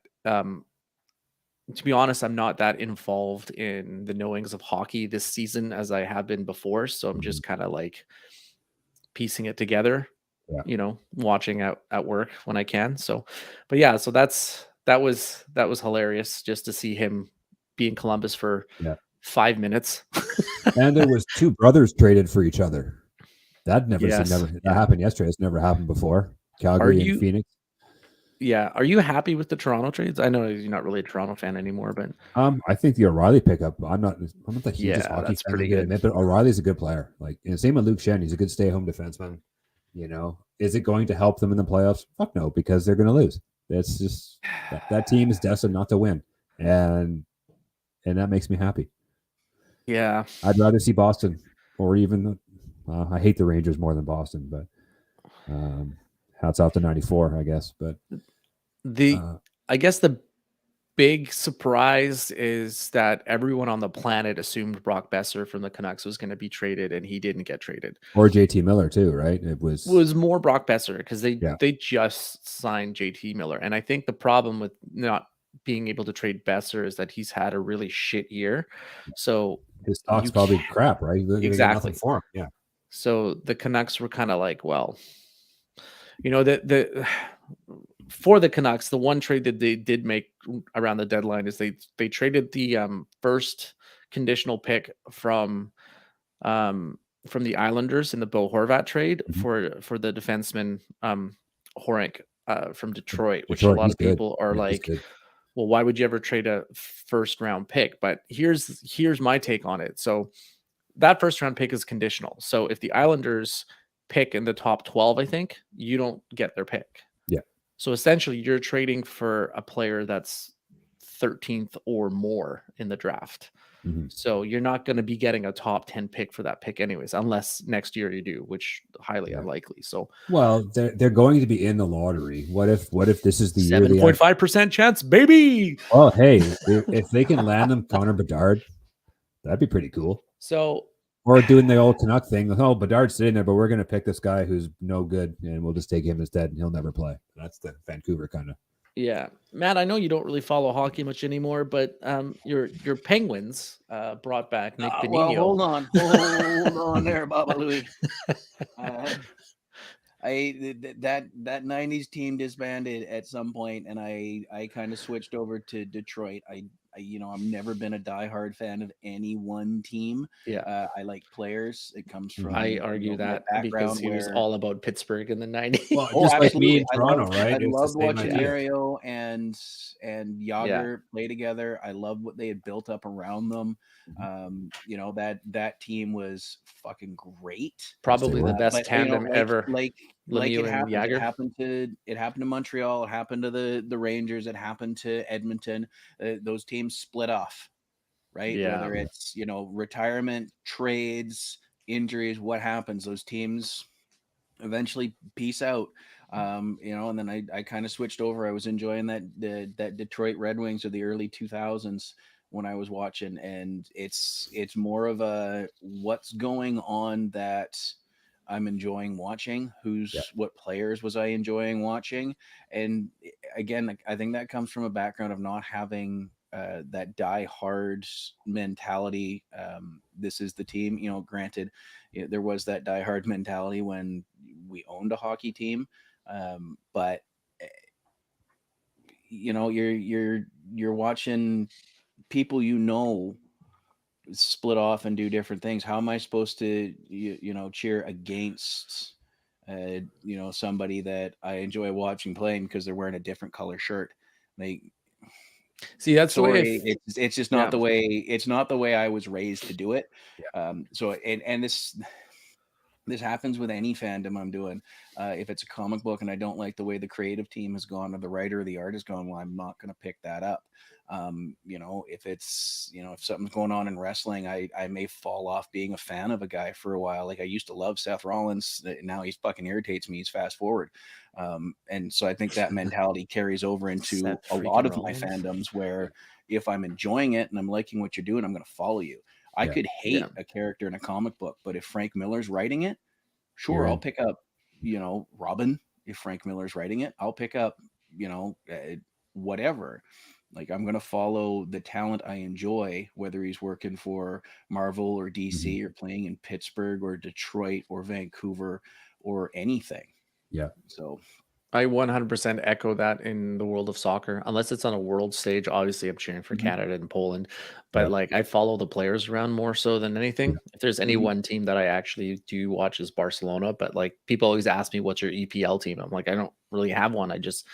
to be honest, I'm not that involved in the knowings of hockey this season as I have been before. So I'm just kind of like piecing it together, watching at work when I can. So, but yeah, so that was hilarious just to see him be in Columbus for 5 minutes. And there was 2 brothers traded for each other. That happened yesterday. It's never happened before. Calgary and Phoenix. Yeah. Are you happy with the Toronto trades? I know you're not really a Toronto fan anymore, but I think the O'Reilly pickup, I'm not the hugest hockey that's fan pretty I good. admit, but O'Reilly's a good player. Like, same with Luke Shen. He's a good stay-at-home defenseman. Is it going to help them in the playoffs? Fuck no, because they're going to lose. That's just that team is destined not to win, and that makes me happy. Yeah, I'd rather see Boston, or even I hate the Rangers more than Boston, but hats off to '94, I guess. But I guess the big surprise is that everyone on the planet assumed Brock Besser from the Canucks was going to be traded, and he didn't get traded. Or JT Miller too, right? It was more Brock Besser because they just signed JT Miller, and I think the problem with not being able to trade Besser is that he's had a really shit year. So his stock's probably crap, right? They're going to get nothing for him. Yeah. So the Canucks were kind of like, well, the for the Canucks, the one trade that they did make around the deadline is they traded the first conditional pick from the Islanders in the Bo Horvat trade for the defenseman Horank from Detroit, which a lot of people are like, well, why would you ever trade a first round pick? But here's my take on it. So that first round pick is conditional. So if the Islanders pick in the top 12, I think, you don't get their pick. Yeah. So essentially you're trading for a player that's 13th or more in the draft. So you're not going to be getting a top 10 pick for that pick anyways, unless next year you do, which highly unlikely. So, well, they're going to be in the lottery. What if this is the 7.5% chance, baby? Oh, hey, if they can land them Connor Bedard, that'd be pretty cool. So, or doing the old Canuck thing. Oh, Bedard's sitting there, but we're going to pick this guy who's no good, and we'll just take him instead, and he'll never play. That's the Vancouver kind of. Yeah, Matt, I know you don't really follow hockey much anymore, but your Penguins brought back Nick Bonino. Well, hold on there, Baba Louie. That '90s team disbanded at some point, and I kind of switched over to Detroit. I've never been a diehard fan of any one team. Yeah, I like players. It comes from I argue that because he was all about Pittsburgh in the '90s. Well, just like me in Toronto, right? I loved watching Mario and Yager play together. I loved what they had built up around them. That team was fucking great. Probably the best tandem ever. It happened to Montreal. It happened to the Rangers. It happened to Edmonton. Those teams split off, right? Yeah. Whether it's retirement, trades, injuries, what happens? Those teams eventually peace out. And then I kind of switched over. I was enjoying that Detroit Red Wings of the early 2000s when I was watching, and it's more of a what's going on that I'm enjoying watching. What players was I enjoying watching? And again, I think that comes from a background of not having that die-hard mentality. This is the team. Granted, there was that die-hard mentality when we owned a hockey team, but you're watching people split off and do different things. How am I supposed to cheer against somebody that I enjoy watching playing because they're wearing a different color shirt? See, that's sorry, the way it's just not the way it's not the way I was raised to do it. So this happens with any fandom I'm doing. If it's a comic book and I don't like the way the creative team has gone or the writer or the art has gone, well, I'm not going to pick that up. If it's, if something's going on in wrestling, I may fall off being a fan of a guy for a while. Like I used to love Seth Rollins. Now he's fucking irritates me. He's fast forward. And so I think that mentality carries over into a lot of my fandoms where if I'm enjoying it and I'm liking what you're doing, I'm going to follow you. I could hate a character in a comic book, but if Frank Miller's writing it, sure, I'll pick up, Robin. If Frank Miller's writing it, I'll pick up, whatever. Like, I'm going to follow the talent I enjoy, whether he's working for Marvel or DC or playing in Pittsburgh or Detroit or Vancouver or anything. Yeah. So I 100% echo that in the world of soccer. Unless it's on a world stage, obviously I'm cheering for Canada and Poland, but like I follow the players around more so than anything. If there's any one team that I actually do watch is Barcelona, but like people always ask me what's your EPL team? I'm like, I don't really have one. I just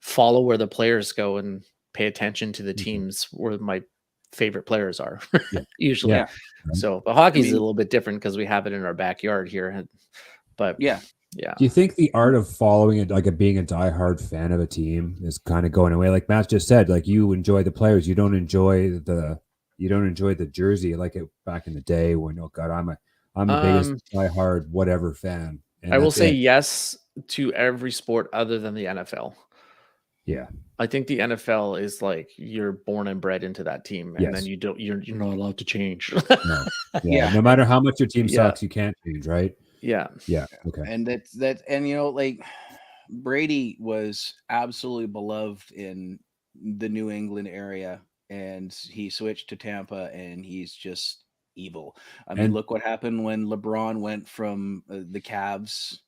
follow where the players go and pay attention to the teams where my favorite players are usually. Yeah. So, but hockey's a little bit different because we have it in our backyard here. But yeah. Do you think the art of following it, like being a diehard fan of a team, is kind of going away? Like Matt just said, like you enjoy the players, you don't enjoy the jersey like it back in the day when, oh God, I'm the biggest diehard whatever fan. And I will say yes to every sport other than the NFL. Yeah. I think the NFL is like you're born and bred into that team, and then you're not allowed to change. No. No matter how much your team sucks, you can't change, right? Yeah. Okay. And and you know, like Brady was absolutely beloved in the New England area, and he switched to Tampa, and he's just evil. I mean, look what happened when LeBron went from the Cavs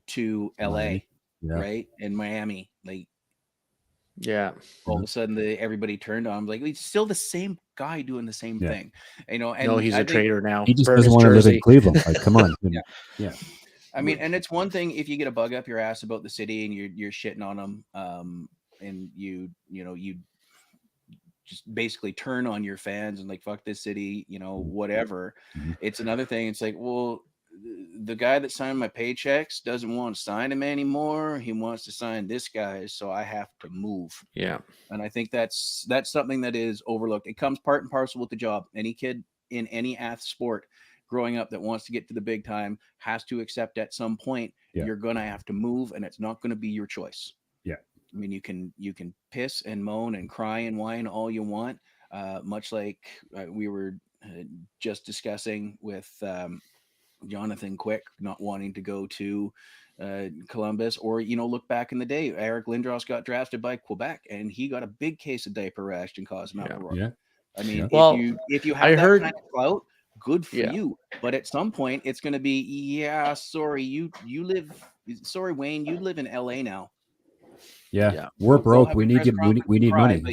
to LA, right? And Miami, like. All of a sudden, everybody turned on him. Like, he's still the same guy doing the same thing, you know. And no, he's a traitor now. He just doesn't want to live in Cleveland. Like, come on. Yeah. I mean, and it's one thing if you get a bug up your ass about the city and you're shitting on them, and you just basically turn on your fans and like fuck this city, you know, whatever. It's another thing. It's like, well, the guy that signed my paychecks doesn't want to sign him anymore. He wants to sign this guy, so I have to move. Yeah. And I think that's something that is overlooked. It comes part and parcel with the job. Any kid in any sport growing up that wants to get to the big time has to accept at some point you're going to have to move, and it's not going to be your choice. Yeah. I mean, you can piss and moan and cry and whine all you want, much like we were just discussing with Jonathan Quick not wanting to go to Columbus, or, you know, look back in the day, Eric Lindros got drafted by Quebec and he got a big case of diaper rash and caused him out of the road. I mean, if you have that kind of clout, good for you. But at some point it's going to be, sorry, Wayne, you live in LA now. Yeah. We're broke. We need money.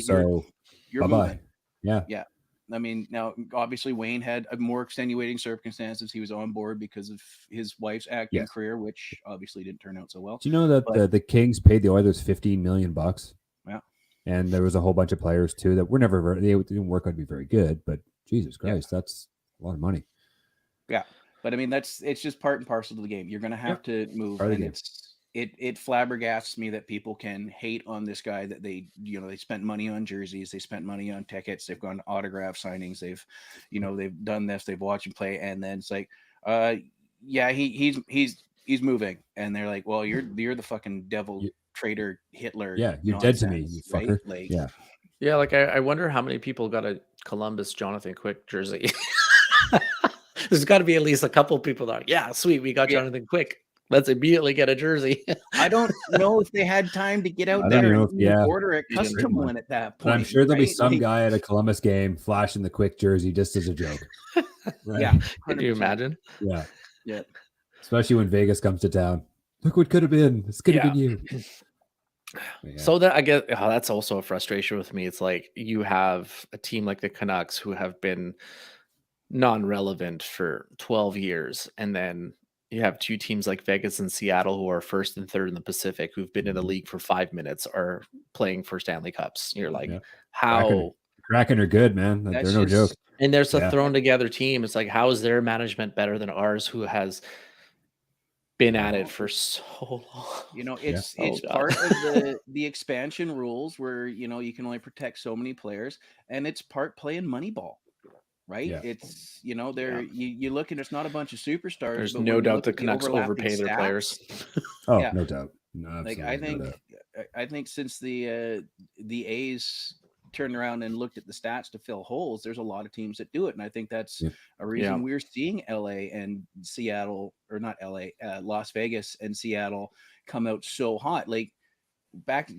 So you're bye-bye. moving. Yeah. I mean, now obviously Wayne had a more extenuating circumstances. He was on board because of his wife's acting career, which obviously didn't turn out so well. Do you know that the Kings paid the Oilers $15 million? Yeah. And there was a whole bunch of players too that were never they didn't work out to be very good, but Jesus Christ, that's a lot of money. Yeah. But I mean, it's just part and parcel of the game. You're going to have to move, and it flabbergasts me that people can hate on this guy that they spent money on jerseys, they spent money on tickets, they've gone to autograph signings, they've done this, they've watched him play, and then it's like, he's moving, and they're like, well, you're the fucking devil, traitor, Hitler. Yeah, you're dead to me, you fucker. Right? Like, yeah. Like I wonder how many people got a Columbus Jonathan Quick jersey. There's got to be at least a couple people that are, yeah, sweet, we got Jonathan Quick. Let's immediately get a jersey. I don't know if they had time to get out there and order a custom one at that point. But I'm sure there'll be some guy at a Columbus game flashing the Quick jersey just as a joke. Right? Yeah. 100%. Can you imagine? Yeah. Yeah. Especially when Vegas comes to town. Look what could have been. This could have been you. So that I guess that's also a frustration with me. It's like you have a team like the Canucks who have been non-relevant for 12 years, and then you have two teams like Vegas and Seattle who are first and third in the Pacific who've been in the league for 5 minutes are playing for Stanley Cups. You're like, how Kraken are good, man. They're no joke. And there's a thrown together team. It's like, how is their management better than ours, who has been at it for so long? You know, it's part of the expansion rules where, you know, you can only protect so many players, and it's part playing Moneyball. Right? Yeah. It's, you know, you look and it's not a bunch of superstars. There's no doubt the Canucks overpay their players. No doubt. No, like I think since the A's turned around and looked at the stats to fill holes, there's a lot of teams that do it, and I think that's a reason we're seeing LA and Seattle, or not LA, Las Vegas and Seattle come out so hot. Like back,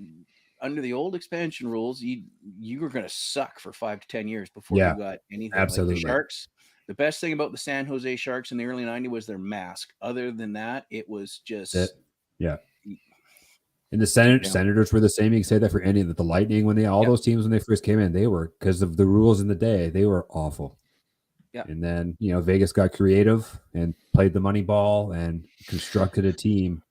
under the old expansion rules, you were going to suck for 5 to 10 years before you got anything. Absolutely. Like the Sharks, the best thing about the San Jose Sharks in the early 90s was their mask. Other than that, it was just And the Senators were the same. You can say that for any of the Lightning when all those teams when they first came in, they were, because of the rules in the day, they were awful. Yeah. And then Vegas got creative and played the money ball and constructed a team.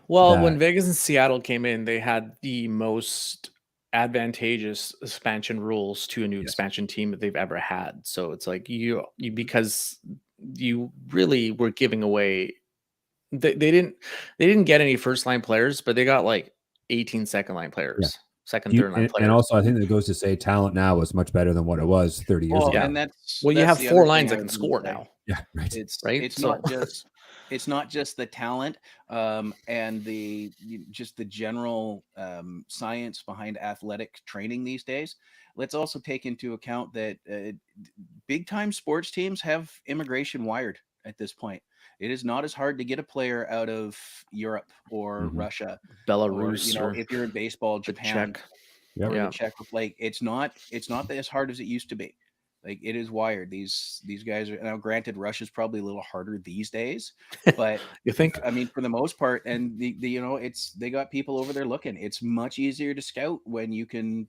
Well, when Vegas and Seattle came in, they had the most advantageous expansion rules to a new expansion team that they've ever had. So it's like you because you really were giving away. They didn't get any first line players, but they got like 18 second line players, third line players. And also, I think that goes to say talent now is much better than what it was 30 years ago. And you have 4 lines that can score now. Yeah, right. It's not just the talent and the general science behind athletic training these days. Let's also take into account that big time sports teams have immigration wired at this point. It is not as hard to get a player out of Europe or Russia, Belarus, or if you're in baseball, Japan, or the Czech. Like it's not as hard as it used to be. Like it is wired. These guys are now. Granted, Russia's probably a little harder these days, but you think? I mean, for the most part, and they got people over there looking. It's much easier to scout when you can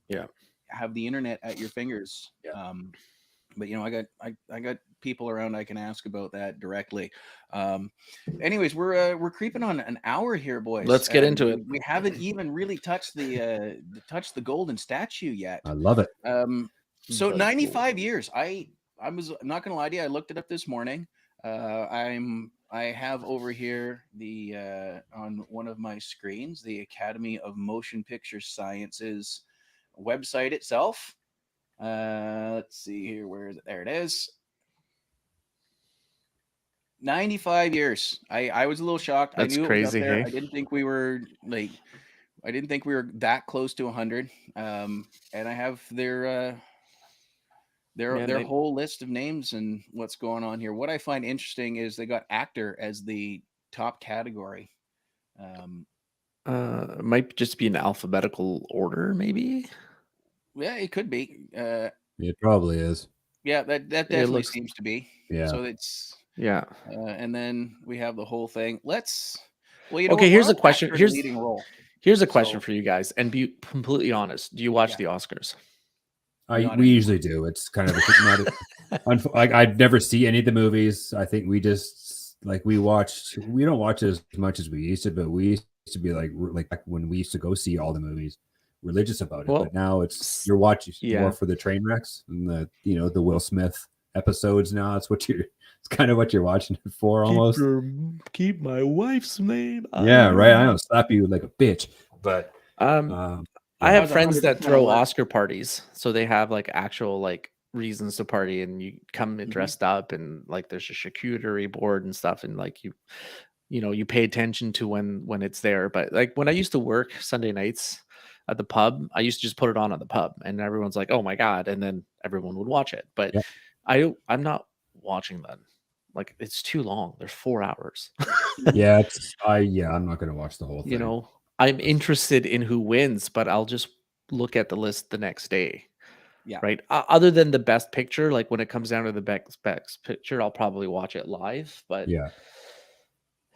have the internet at your fingers. But I got people around I can ask about that directly. Anyways, we're creeping on an hour here, boys. Let's get into it. We haven't even really touched the golden statue yet. I love it. So 95 years. I was not gonna lie to you. I looked it up this morning. I have over here the on one of my screens the Academy of Motion Picture Sciences website itself. Let's see here. Where is it? There it is. 95 years. I was a little shocked. That's I knew crazy. It was up there. I didn't think we were that close to 100. And I have their whole list of names and what's going on here. What I find interesting is they got actor as the top category. It might just be an alphabetical order, maybe. Yeah, it could be. It probably is. Yeah, that definitely seems to be. Yeah. So it's and then we have the whole thing. Here's a question. Here's a question for you guys, and be completely honest. Do you watch the Oscars? We usually do. It's kind of I'd never see any of the movies. I think we just we don't watch it as much as we used to, but we used to be like when we used to go see all the movies, religious about it. But now you're watching more for the train wrecks and the Will Smith episodes. Now it's kind of what you're watching it for almost. Keep my wife's name. Yeah, right. I don't slap you like a bitch, but I have friends that throw Oscar parties, so they have actual reasons to party, and you come dressed up, and there's a charcuterie board and stuff, and you pay attention to when it's there. But when I used to work Sunday nights at the pub, I used to just put it on at the pub, and everyone's like, "Oh my god!" and then everyone would watch it. But I'm not watching that. It's too long. They're 4 hours. I'm not going to watch the whole thing. I'm interested in who wins, but I'll just look at the list the next day. Yeah. Right. Other than the best picture, when it comes down to the best picture, I'll probably watch it live. But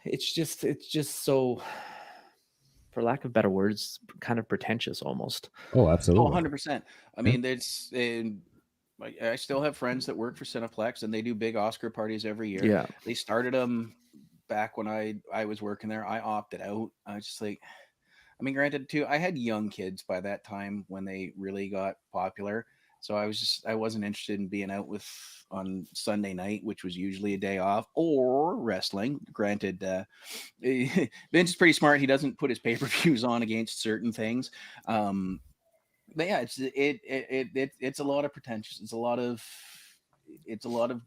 it's just so, for lack of better words, kind of pretentious almost. Oh, absolutely. 100%. I mean, I still have friends that work for Cineplex, and they do big Oscar parties every year. Yeah. They started them back when I was working there. I opted out. I was just granted too, I had young kids by that time when they really got popular. So I wasn't interested in being out on Sunday night, which was usually a day off, or wrestling. Granted, Vince is pretty smart. He doesn't put his pay-per-views on against certain things. But yeah, it's a lot of pretentious. It's a lot of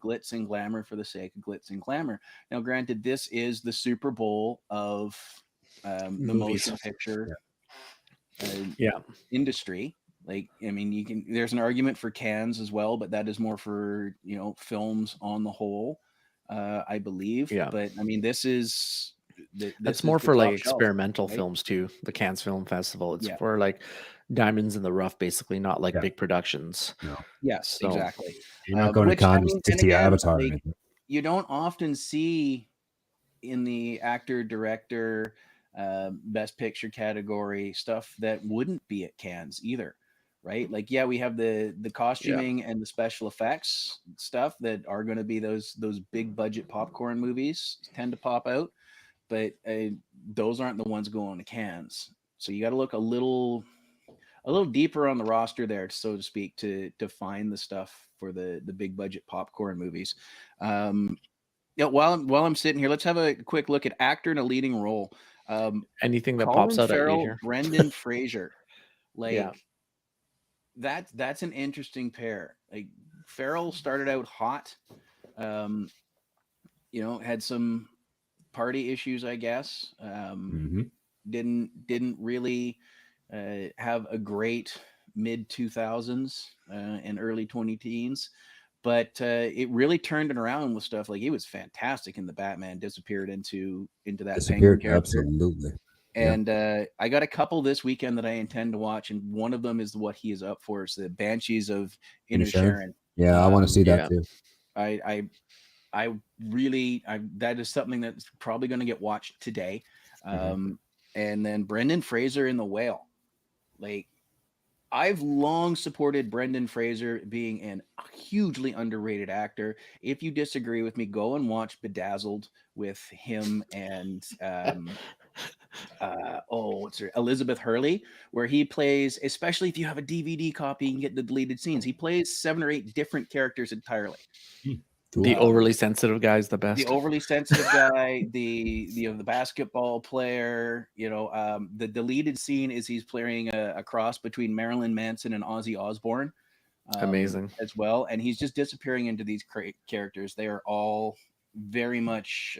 glitz and glamour for the sake of glitz and glamour. Now, granted, this is the Super Bowl of the motion picture industry. There's an argument for Cannes as well, but that is more for films on the whole, I believe. Yeah. But I mean, this is That's more for like experimental films too. The Cannes Film Festival. It's for like diamonds in the rough, basically, not like big productions. No. Yes, exactly. You're not going to Cannes to see Avatar. Like, you don't often see in the actor, director, best picture category stuff that wouldn't be at Cannes either, right? Like, yeah, we have the costuming and the special effects stuff that are going to be those big budget popcorn movies tend to pop out, but those aren't the ones going to Cannes. So you got to look a little deeper on the roster there, so to speak, to find the stuff for the big budget popcorn movies. While I'm sitting here, let's have a quick look at actor in a leading role. Anything that Colin pops out Farrell, at you here. Brendan Fraser, like that's an interesting pair. Like Farrell started out hot, had some party issues, I guess. Didn't really have a great mid 2000s and early 20 teens. But it really turned it around with stuff like he was fantastic in the Batman. Disappeared into that Penguin character. Absolutely. And I got a couple this weekend that I intend to watch, and one of them is what he is up for. It's the Banshees of Inisherin. Yeah, I want to see that too. I really that is something that's probably going to get watched today. And then Brendan Fraser in The Whale. Like, I've long supported Brendan Fraser being an hugely underrated actor. If you disagree with me, go and watch Bedazzled with him and Elizabeth Hurley, where he plays, especially if you have a DVD copy, you can get the deleted scenes. He plays 7 or 8 different characters entirely. The overly sensitive guy is the best. The overly sensitive guy, the basketball player, the deleted scene is he's playing a cross between Marilyn Manson and Ozzy Osbourne. Amazing. As well. And he's just disappearing into these characters. They are all very much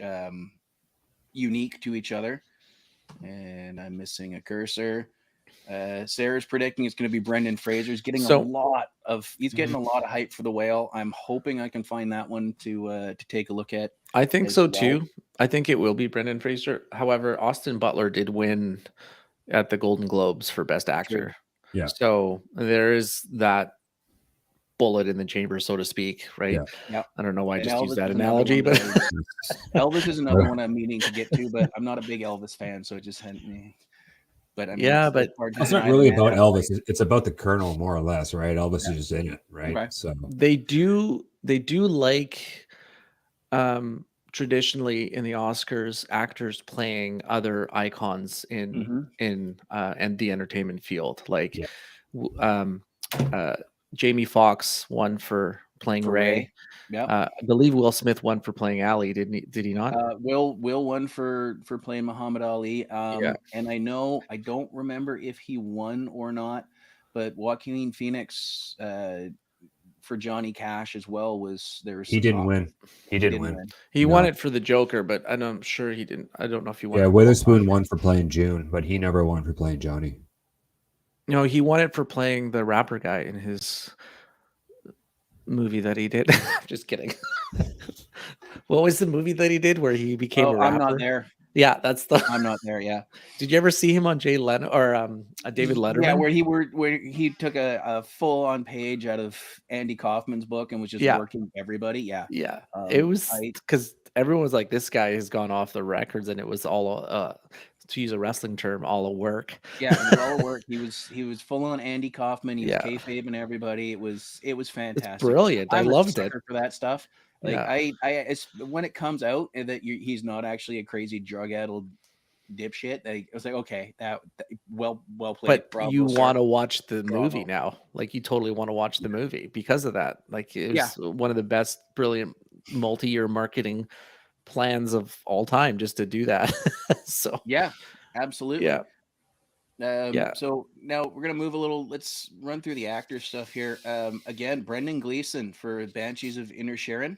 unique to each other. And I'm missing a cursor. Sarah's predicting it's going to be Brendan Fraser. He's getting a lot of hype for The Whale. I'm hoping I can find that one to take a look at. I think so too. I think it will be Brendan Fraser. However, Austin Butler did win at the Golden Globes for Best Actor. Sure. Yeah. So there is that bullet in the chamber, so to speak, right? Yeah. I don't know why I just used that analogy, but Elvis is another one I'm meaning to get to, but I'm not a big Elvis fan, so it just hadn't me. But I mean, but it's not really about Elvis. It's about the Colonel, more or less, right? Elvis is just in it, right? Okay. So they do like traditionally in the Oscars, actors playing other icons in and the entertainment field. Like Jamie Foxx won for playing Ray. I believe Will Smith won for playing Ali. Did he not? Will won for playing Muhammad Ali. And I don't remember if he won or not, but Joaquin Phoenix for Johnny Cash as well was there. He didn't win. He didn't win. He won it for the Joker, but I'm sure he didn't. I don't know if he won. Yeah, Witherspoon won for playing June, but he never won for playing Johnny. No, he won it for playing the rapper guy in his movie that he did. Just kidding. What was the movie that he did where he became a rapper? I'm Not There. Yeah, that's the I'm Not There. Yeah. Did you ever see him on Jay Leno or David Letterman? Yeah, where he took a full on page out of Andy Kaufman's book and was just working everybody. Yeah. Yeah. It was because everyone was like, this guy has gone off the records, and it was all to use a wrestling term, all a work. Yeah, it was all work. He was full on Andy Kaufman. He was kayfabing everybody. It was fantastic. It's brilliant. I loved it for that stuff. Like it's when it comes out that he's not actually a crazy drug-addled dipshit. I was like, okay, that well played. But you want to watch the movie now. Like, you totally want to watch the movie because of that. Like, it was one of the best, brilliant multi-year marketing plans of all time just to do that. So yeah, absolutely. So now we're gonna move a little. Let's run through the actor stuff here. Again, Brendan Gleeson for Banshees of Inisherin.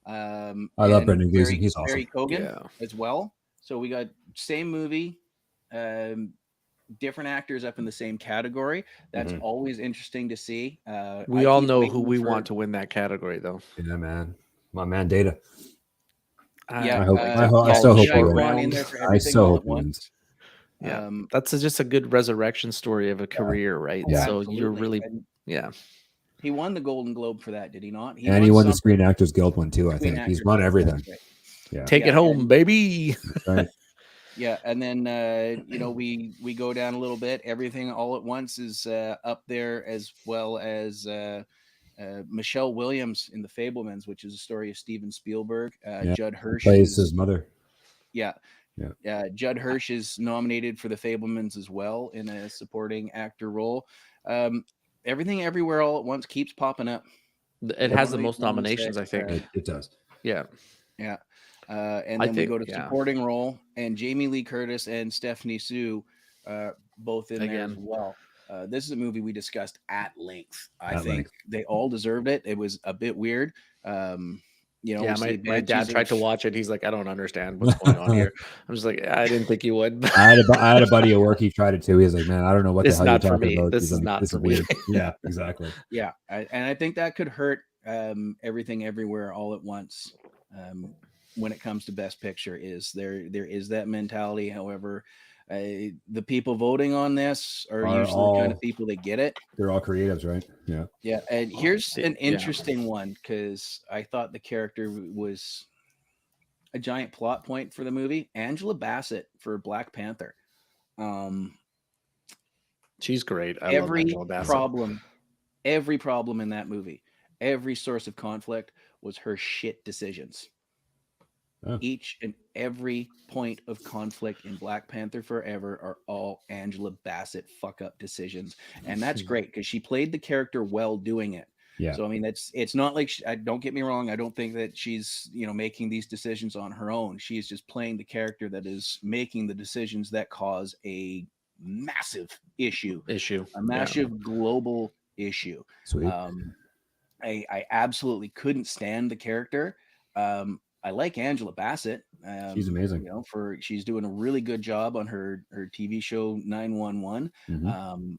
I love Brendan Gleeson. He's awesome. Barry Kogan as well. So we got same movie, different actors up in the same category. That's always interesting to see. We all know who we want to win that category, though. Yeah, man. My man, Data. Yeah, I still hope he wins. in there for everything all at once. Yeah, that's just a good resurrection story of a career, right? Yeah, so absolutely. you're really, He won the Golden Globe for that, did he not? He won the Screen Actors Guild one too. I think he's won everything. Right. Yeah, take it home, baby. That's right. Yeah, and then we go down a little bit. Everything All at Once is up there, as well as Michelle Williams in The Fabelmans, which is a story of Steven Spielberg. Judd Hirsch plays his mother. Yeah. Judd Hirsch is nominated for The Fabelmans as well in a supporting actor role. Everything Everywhere All at Once keeps popping up. It has the most nominations, I think. It does. Yeah. And then we go to supporting role, and Jamie Lee Curtis and Stephanie Sue both in there as well. This is a movie we discussed at length. I think they all deserved it. It was a bit weird. My dad tried to watch it. He's like, I don't understand what's going on here. I'm just like, I didn't think you would. I had a buddy at work. He tried it too. He was like, man, I don't know what the hell you're talking about. This is not for me. Yeah, exactly. Yeah, and I think that could hurt Everything Everywhere All at Once. When it comes to Best Picture, there is that mentality. However, the people voting on this are usually the kind of people that get it. They're all creatives, right? Yeah. And here's an interesting one, because I thought the character was a giant plot point for the movie. Angela Bassett for Black Panther. She's great. I love Angela Bassett. Every problem in that movie, every source of conflict was her shit decisions. Oh. Each and every point of conflict in Black Panther Forever are all Angela Bassett fuck up decisions. And that's great, because she played the character well doing it. Yeah. So, I mean, it's not like, don't get me wrong, I don't think that she's, making these decisions on her own. She is just playing the character that is making the decisions that cause a massive issue, a massive global issue. Sweet. I absolutely couldn't stand the character. I like Angela Bassett. She's amazing. She's doing a really good job on her TV show 911. Mm-hmm.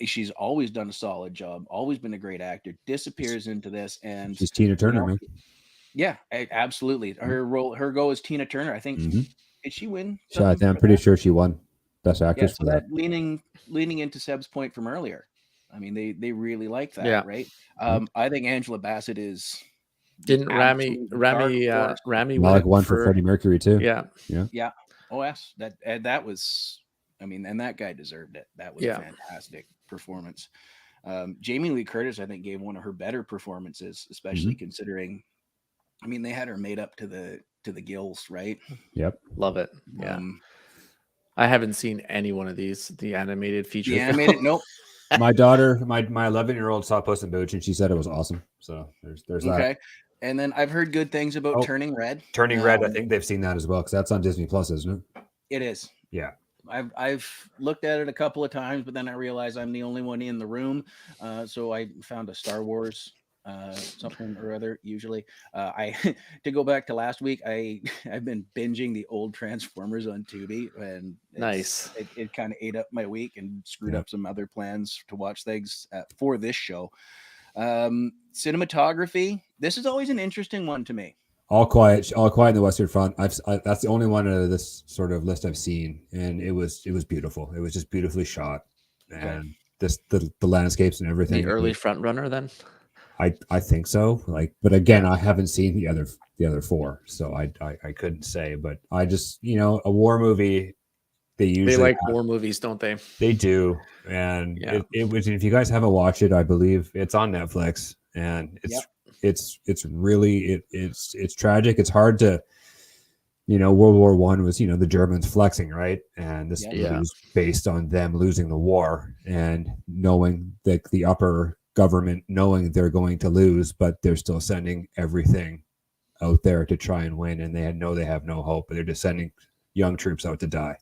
She's always done a solid job. Always been a great actor. Disappears into this, and she's Tina Turner, man. Yeah, absolutely. Her go as Tina Turner. I think did she win? I'm pretty sure she won Best Actress for that. Leaning into Seb's point from earlier. I mean, they really like that, right? I think Angela Bassett is. Didn't Rami Malik won for Freddie Mercury too? Yeah. Oh, yes. That was. I mean, and that guy deserved it. That was a fantastic performance. Jamie Lee Curtis, I think, gave one of her better performances, especially considering. I mean, they had her made up to the gills, right? Yep, love it. Yeah, I haven't seen any one of these. The animated feature. The animated, nope. My daughter, my 11-year-old saw Puss in Boots, and she said it was awesome. So there's that. Okay. And then I've heard good things about Turning Red. Turning Red, I think they've seen that as well, because that's on Disney Plus, isn't it? It is. Yeah. I've looked at it a couple of times, but then I realized I'm the only one in the room. So I found a Star Wars something or other. Usually, to go back to last week, I've been binging the old Transformers on Tubi, and nice. It kind of ate up my week and screwed up some other plans to watch things for this show. Cinematography. This is always an interesting one to me. All Quiet in the Western Front. That's the only one out of this sort of list I've seen, and it was beautiful. It was just beautifully shot, and the landscapes and everything. The early front runner, then. I think so. But again, I haven't seen the other four, so I couldn't say. But I just a war movie. They like war movies, don't they? They do, and it was. If you guys haven't watched it, I believe it's on Netflix, and it's really it's tragic. It's hard to, World War I was the Germans flexing, right, and this was based on them losing the war and knowing that the upper government knowing they're going to lose, but they're still sending everything out there to try and win, and they have no hope, but they're just sending young troops out to die.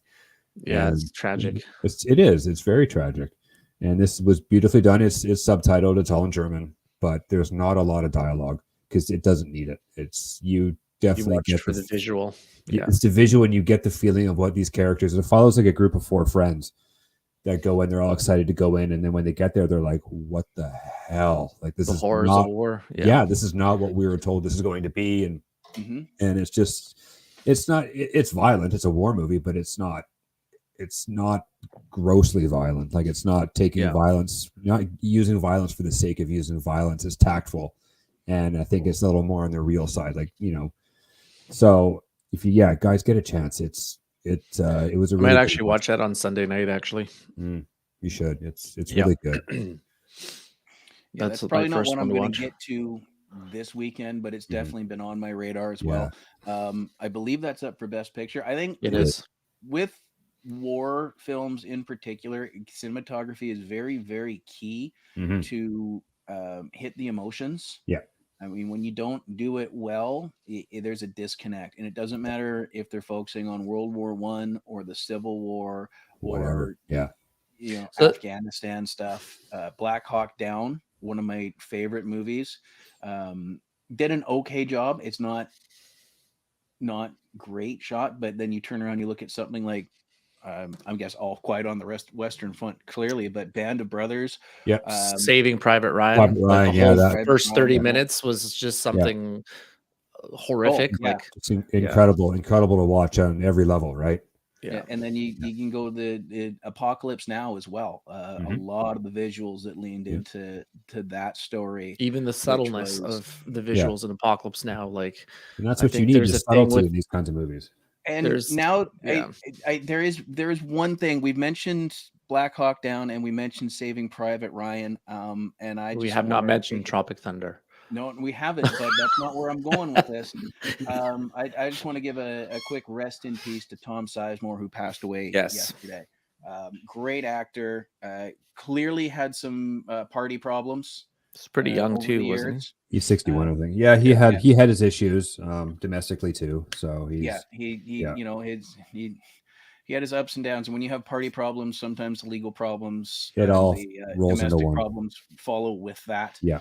Yeah, it's tragic. It's very tragic, and this was beautifully done. It's subtitled. It's all in German, but there's not a lot of dialogue because it doesn't need it. You definitely get for the visual. It's the visual, and you get the feeling of what these characters. It follows like a group of 4 friends that go in. They're all excited to go in, and then when they get there, they're like, "What the hell? Like this is horrors of war." Yeah, this is not what we were told this is going to be." And and it's violent. It's a war movie, but it's not grossly violent. Like, it's not taking violence, not using violence for the sake of using violence. It's tactful, and I think it's a little more on the real side. Like, so if you guys get a chance, it was a really I might actually watch that on Sunday night. Actually, you should. It's really good. That's probably not one I'm going to get to this weekend, but it's definitely been on my radar as well. I believe that's up for Best Picture. I think it is. With war films in particular, cinematography is very, very key to hit the emotions. I mean, when you don't do it well, there's a disconnect, and it doesn't matter if they're focusing on World War I or the Civil War or Afghanistan stuff. Black Hawk Down, one of my favorite movies, did an okay job. It's not great shot, but then you turn around, you look at something like I guess All Quiet on the Western Front, clearly, but Band of Brothers, Saving Private Ryan. The first 30 minutes was just something horrific. It's incredible to watch on every level, right? And then you can go the Apocalypse Now as well. A lot of the visuals that leaned into that story, even the subtleness of the visuals in Apocalypse Now, and that's what you need, is subtlety in these kinds of movies. And there is one thing. We've mentioned Black Hawk Down and we mentioned Saving Private Ryan. And we have not mentioned Tropic Thunder. No, we haven't, but that's not where I'm going with this. I just want to give a quick rest in peace to Tom Sizemore, who passed away yesterday. Great actor. Clearly had some party problems. He's pretty young too, wasn't he? He's 61, I think. Yeah, he had his issues domestically too. So he had his ups and downs. And when you have party problems, sometimes legal problems, it all rolls into one. Problems follow with that. Yeah.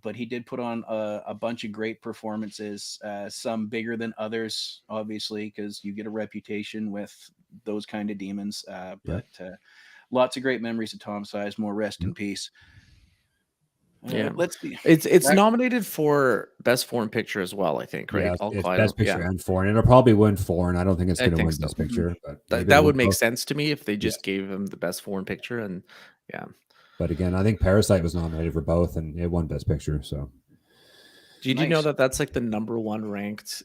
But he did put on a bunch of great performances, some bigger than others, obviously, because you get a reputation with those kind of demons. But lots of great memories of Tom Sizemore. Rest in peace. Let's see. It's nominated for Best Foreign Picture as well, I think, right? Yeah, it's Best Picture and Foreign. It'll probably win Foreign. I don't think it's going to win Best Picture. But that would make sense to me if they just gave him the Best Foreign Picture. And but again, I think Parasite was nominated for both, and it won Best Picture. So, did you know that that's like the #1 ranked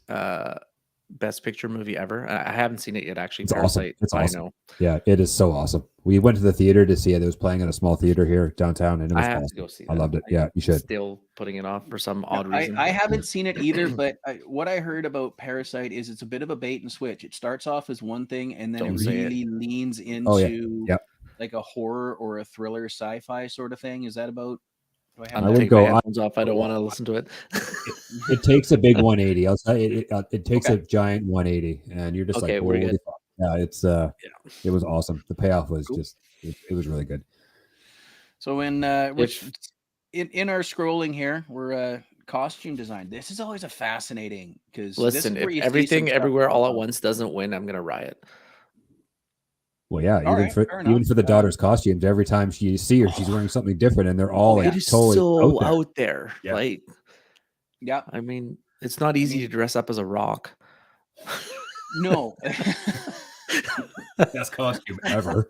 Best Picture movie ever? I haven't seen it yet, actually. It's Parasite. Awesome. It's awesome. I know. Yeah, it is so awesome. We went to the theater to see it. It was playing in a small theater here downtown, and it was I have awesome. to go see that. I loved it. Yeah, you should. Still putting it off for some odd reason. I haven't seen it either, but what I heard about Parasite is it's a bit of a bait and switch. It starts off as one thing, and then it really leans into like a horror or a thriller sci-fi sort of thing. Is that about? I would go off. I don't want to listen to it. It takes a big 180. I'll say it takes a giant 180, and you're just like, we're good. Yeah, it was awesome. The payoff was just it was really good. So in our scrolling here, we're costume design. This is always a fascinating because listen, if Everything Everywhere All at Once doesn't win, I'm gonna riot. Well, yeah, even for the daughter's costumes, every time you see her, she's wearing something different, and they're all like totally out there. Yeah. Like, I mean, it's not easy to dress up as a rock. No. Best costume ever.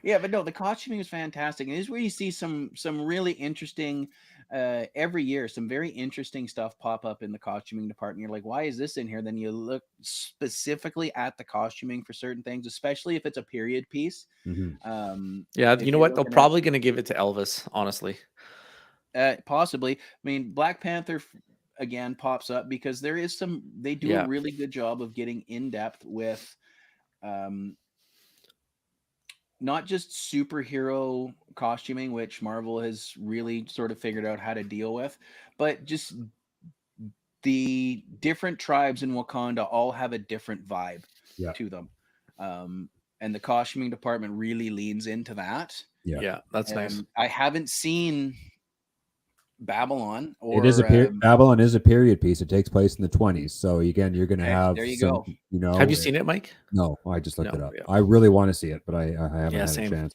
Yeah, but no, the costuming is fantastic. And this is where you see some really interesting every year, some very interesting stuff pop up in the costuming department. You're like, why is this in here? Then you look specifically at the costuming for certain things, especially if it's a period piece. Mm-hmm. You know what? They're probably going to give it to Elvis, honestly. Possibly. I mean, Black Panther again pops up because there is they do a really good job of getting in depth with not just superhero costuming, which Marvel has really sort of figured out how to deal with, but just the different tribes in Wakanda all have a different vibe to them. And the costuming department really leans into that. Yeah, that's nice. I haven't seen Babylon. Babylon is a period piece. It takes place in the 20s. So again, you're going to have go. Have you seen it, Mike? No, I just looked it up. I really want to see it, but I haven't had a chance.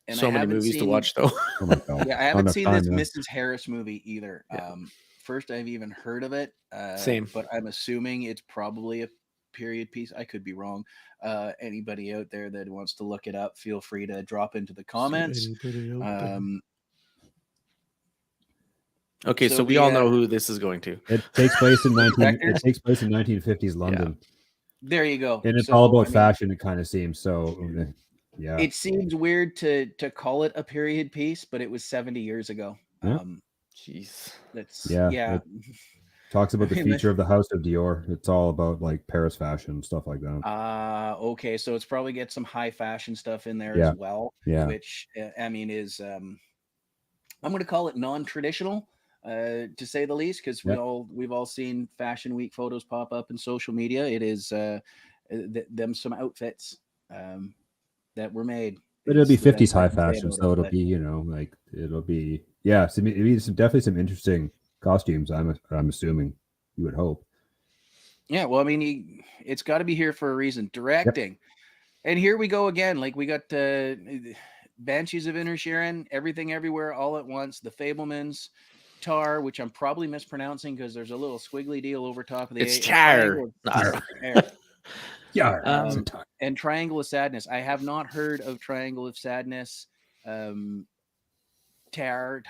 And so many movies to watch, though. Oh my God. Yeah, I haven't seen this Mrs. Harris movie either. Yeah. First I've even heard of it. Same. But I'm assuming it's probably a period piece. I could be wrong. Anybody out there that wants to look it up, feel free to drop into the comments. Okay, so we all know who this is going to. It takes place in 1950s London. Yeah. There you go. And it's all about fashion, it kind of seems. So yeah. It seems weird to call it a period piece, but it was 70 years ago. Jeez. That's It talks about the future of the House of Dior. It's all about like Paris fashion, stuff like that. Okay, so it's probably get some high fashion stuff in there as well. Yeah. Which I mean is I'm going to call it non-traditional, to say the least, because we've all seen Fashion Week photos pop up in social media. It is them some outfits that were made. But it'll be 50s high fashion, so it'll be, you know, like it'll be it'll be definitely some interesting costumes. I'm assuming, you would hope. Yeah, well, I mean, it's got to be here for a reason. Directing, and here we go again. Like we got Banshees of Inisherin, Everything Everywhere All at Once, The Fabelmans, Tar, which I'm probably mispronouncing because there's a little squiggly deal over top of the. It's Tar. Yeah. And Triangle of Sadness. I have not heard of Triangle of Sadness. Tar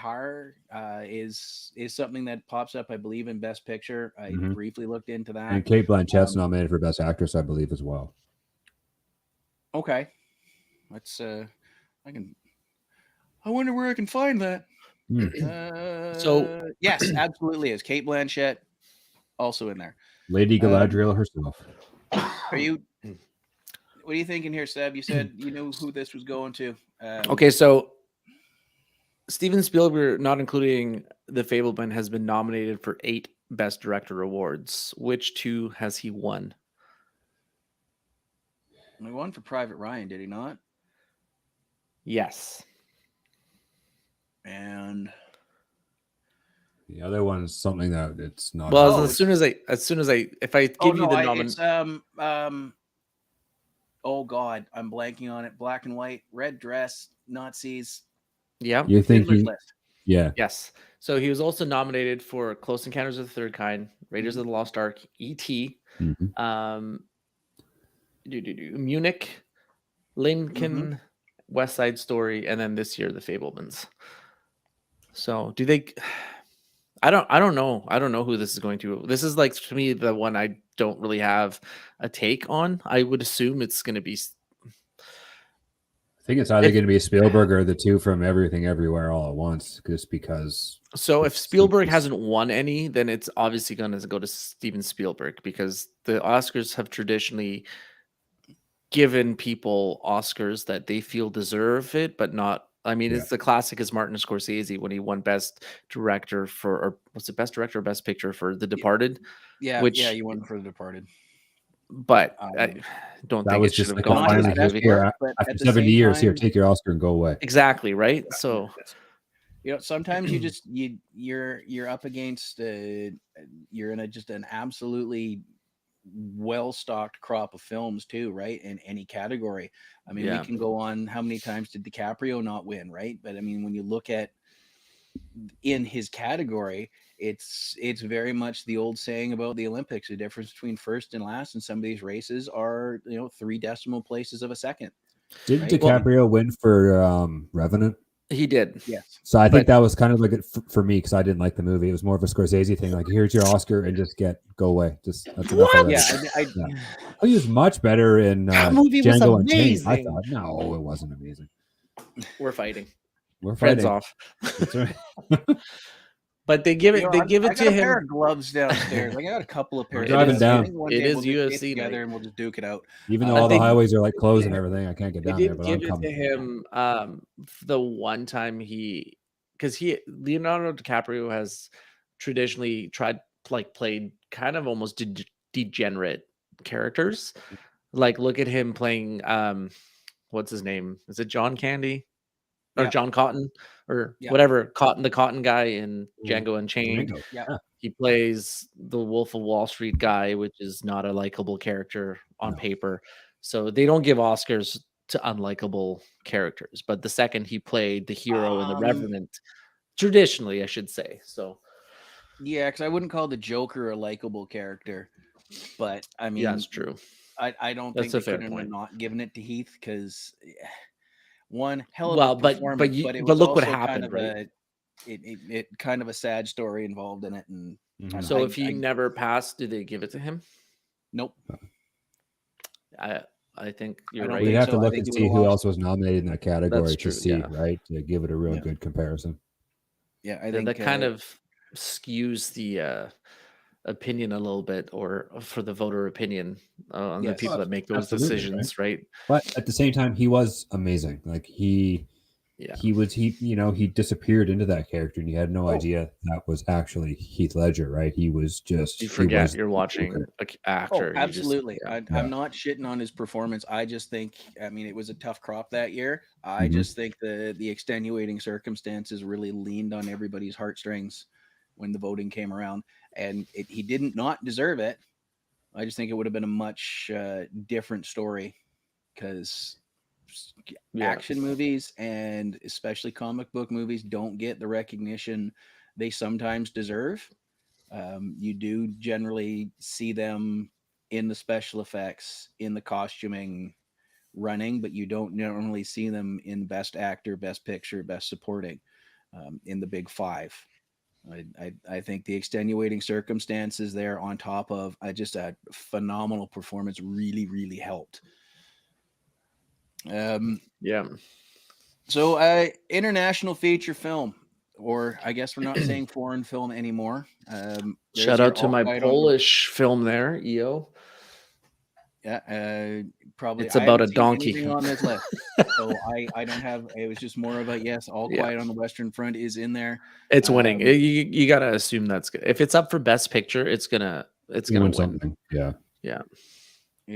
is something that pops up, I believe, in Best Picture. I briefly looked into that. And Cate Blanchett's nominated for Best Actress, I believe, as well. Okay. Let's I wonder where I can find that. So yes, absolutely is. Cate Blanchett also in there. Lady Galadriel herself. What are you thinking here, Seb? You said you knew who this was going to. Okay, so Steven Spielberg, not including The Fabelman, has been nominated for 8 Best Director awards. Which 2 has he won? He won for Private Ryan, did he not? Yes. And the other one's something that it's not. Well, as soon as I, if I give you the nomination, oh God, I'm blanking on it. Black and white, red dress, Nazis. Yeah, you think Yeah. Yes. So he was also nominated for Close Encounters of the Third Kind, Raiders of the Lost Ark, E.T., Munich, Lincoln, West Side Story, and then this year The Fabelmans. So do they? I don't know. I don't know who this is going to. This is like, to me, the one I don't really have a take on. I would assume it's going to be. I think it's either going to be Spielberg or the 2 from Everything Everywhere All at Once, just because. So if Spielberg hasn't won any, then it's obviously going to go to Steven Spielberg, because the Oscars have traditionally given people Oscars that they feel deserve it, but not. I mean, it's the classic as Martin Scorsese when he won Best Director for, or was it Best Director or Best Picture for The Departed? Yeah, you won for The Departed. But I don't think it should have gone to that movie. After 70 years, here, take your Oscar and go away. Exactly, right? So, sometimes you just you're up against you're in just an absolutely well-stocked crop of films too, right? In any category. I mean, we can go on. How many times did DiCaprio not win, right? But I mean, when you look at in his category, it's very much the old saying about the Olympics: the difference between first and last in some of these races are 3 decimal places of a second. Didn't DiCaprio win for Revenant? He did. Yes. So I think that was kind of like for me, because I didn't like the movie. It was more of a Scorsese thing. Like, here's your Oscar and just go away. Just that's enough already. He was much better in Django Unchained. I thought, no, it wasn't amazing. We're fighting. We're Friends fighting. off. That's right. But they give it. They give it to him. A pair of gloves downstairs. I got a couple of pairs. Driving down. It is UFC together, and we'll just duke it out. Even though all the highways are like closed and everything, I can't get down there. But I'm coming. To him, the one time Leonardo DiCaprio has traditionally played kind of almost degenerate characters. Like, look at him playing. What's his name? Is it John Candy? Or John Cotton, or whatever, the cotton guy in Django Unchained. He plays the Wolf of Wall Street guy, which is not a likable character on paper. So they don't give Oscars to unlikable characters. But the second he played the hero in The Revenant, traditionally, I should say. So, yeah, because I wouldn't call the Joker a likable character, but I mean, yeah, it's true. I don't think they could have not given it to Heath because one hell of a performance, but it was look what also happened, kind of it kind of a sad story involved in it. And so if he never passed, do they give it to him? Nope. I think you're right. We'd have to look and see who else was nominated in that category to see, right? To give it a real good comparison. Yeah, I think that kind of skews the opinion a little bit, or for the voter opinion on the people that make those decisions, right? But at the same time, he was amazing. Like he disappeared into that character, and you had no idea that was actually Heath Ledger, right? He was just you forget you're watching an actor. Absolutely. I'm not shitting on his performance. I just think, I mean, it was a tough crop that year. I just think the extenuating circumstances really leaned on everybody's heartstrings when the voting came around, and he didn't not deserve it. I just think it would have been a much different story, because action movies, and especially comic book movies, don't get the recognition they sometimes deserve. You do generally see them in the special effects, in the costuming, running, but you don't normally see them in Best Actor, Best Picture, Best Supporting, in the big five. I think the extenuating circumstances there, on top of just a phenomenal performance, really, really helped. So international feature film, or I guess we're not saying foreign film anymore. Shout out to my Polish film there, EO. Yeah, probably. It's about a donkey on this list, so I don't have. It was just more of a yes. All Quiet on the Western Front is in there. It's winning. You gotta assume that's good. If it's up for Best Picture, it's gonna win something. Yeah.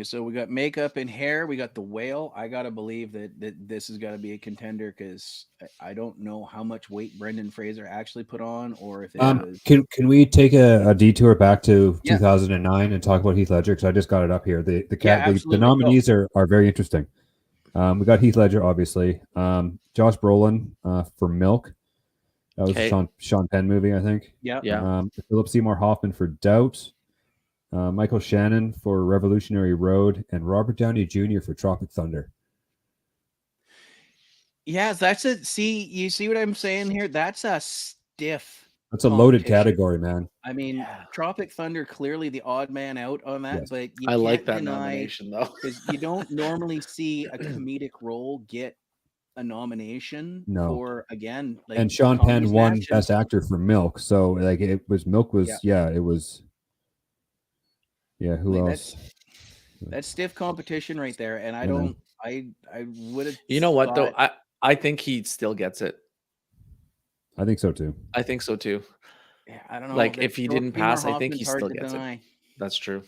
So we got makeup and hair. We got The Whale. I gotta believe that this has got to be a contender, because I don't know how much weight Brendan Fraser actually put on, or if it was... Can we take a detour back to 2009 and talk about Heath Ledger? Because I just got it up here. The nominees are very interesting. We got Heath Ledger, obviously. Josh Brolin for Milk. That was a Sean Penn movie, I think. Yeah. Philip Seymour Hoffman for Doubt. Michael Shannon for Revolutionary Road, and Robert Downey Jr. for Tropic Thunder. Yeah, that's a you see what I'm saying here? That's a stiff. That's a loaded category, man. I mean, Tropic Thunder, clearly the odd man out on that, but I like that nomination though, because you don't normally see a comedic role get a nomination for, again, like, and Sean Penn won Best Actor for Milk, so like it was it was. Yeah, who else? That's stiff competition right there, and I would have. You know what though? I think he still gets it. I think so too. Yeah, I don't know. Like, if he didn't pass, I think he still gets it. That's true.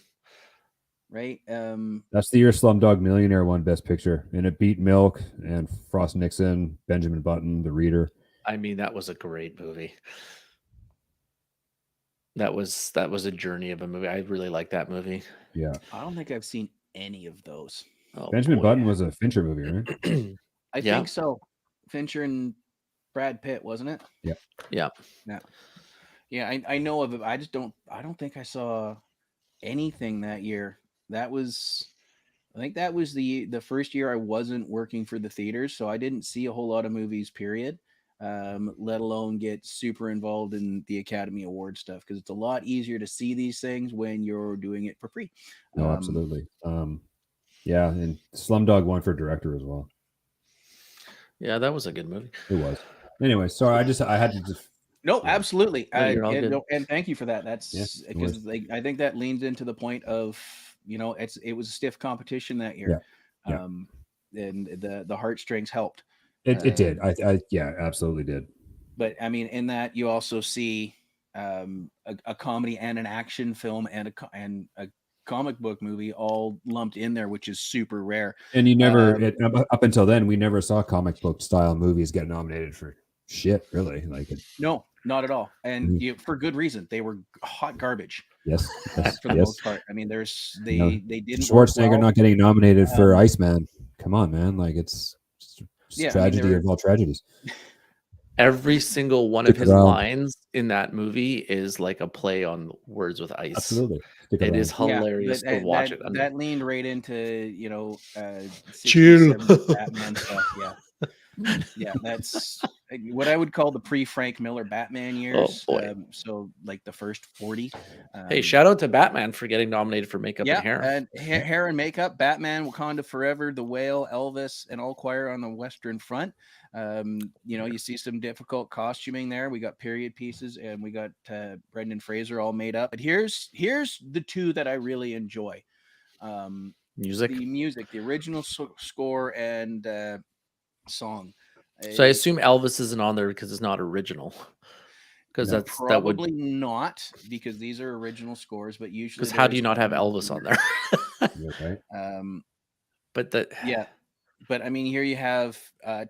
Right. That's the year Slumdog Millionaire won Best Picture, and it beat Milk and Frost Nixon, Benjamin Button, The Reader. I mean, that was a great movie. That was a journey of a movie. I really like that movie. Yeah. I don't think I've seen any of those. Benjamin Button was a Fincher movie, right? I think so. Fincher and Brad Pitt, wasn't it? Yeah. I know of it. I don't think I saw anything that year. I think that was the first year I wasn't working for the theaters, so I didn't see a whole lot of movies, period. Let alone get super involved in the Academy Award stuff, because it's a lot easier to see these things when you're doing it for free. No, absolutely. Yeah, and Slumdog won for director as well. Yeah, that was a good movie. It was. Anyway, sorry, I had to just. No, absolutely. And thank you for that. That's because I think that leans into the point of, it was a stiff competition that year. And the heartstrings helped. It did. I absolutely did. But I mean, in that you also see a comedy and an action film and a comic book movie all lumped in there, which is super rare. And you never, up until then, we never saw comic book style movies get nominated for shit, really. No, not at all. And for good reason. They were hot garbage. Yes. For the most part. I mean, they didn't. Schwarzenegger not getting nominated for Iceman. come on, man. Like it's Yeah, tragedy of all tragedies. Every single one of his lines in that movie is like a play on words with ice. Absolutely. It is hilarious to watch it. That leaned right into, 60s, Chill. 70s Batman stuff. Yeah. Yeah, that's what I would call the pre-Frank Miller Batman years. Oh boy. So like the first 40. Hey, shout out to Batman for getting nominated for makeup and hair. And hair and makeup, Batman, Wakanda Forever, The Whale, Elvis, and All Quiet on the Western Front. You see some difficult costuming there. We got period pieces, and we got Brendan Fraser all made up. But here's the two that I really enjoy. Music, the original score and song. So I assume Elvis isn't on there because it's not original. Because that's probably not, because these are original scores, but usually because how do you not have Elvis on there? Right. But I mean, here you have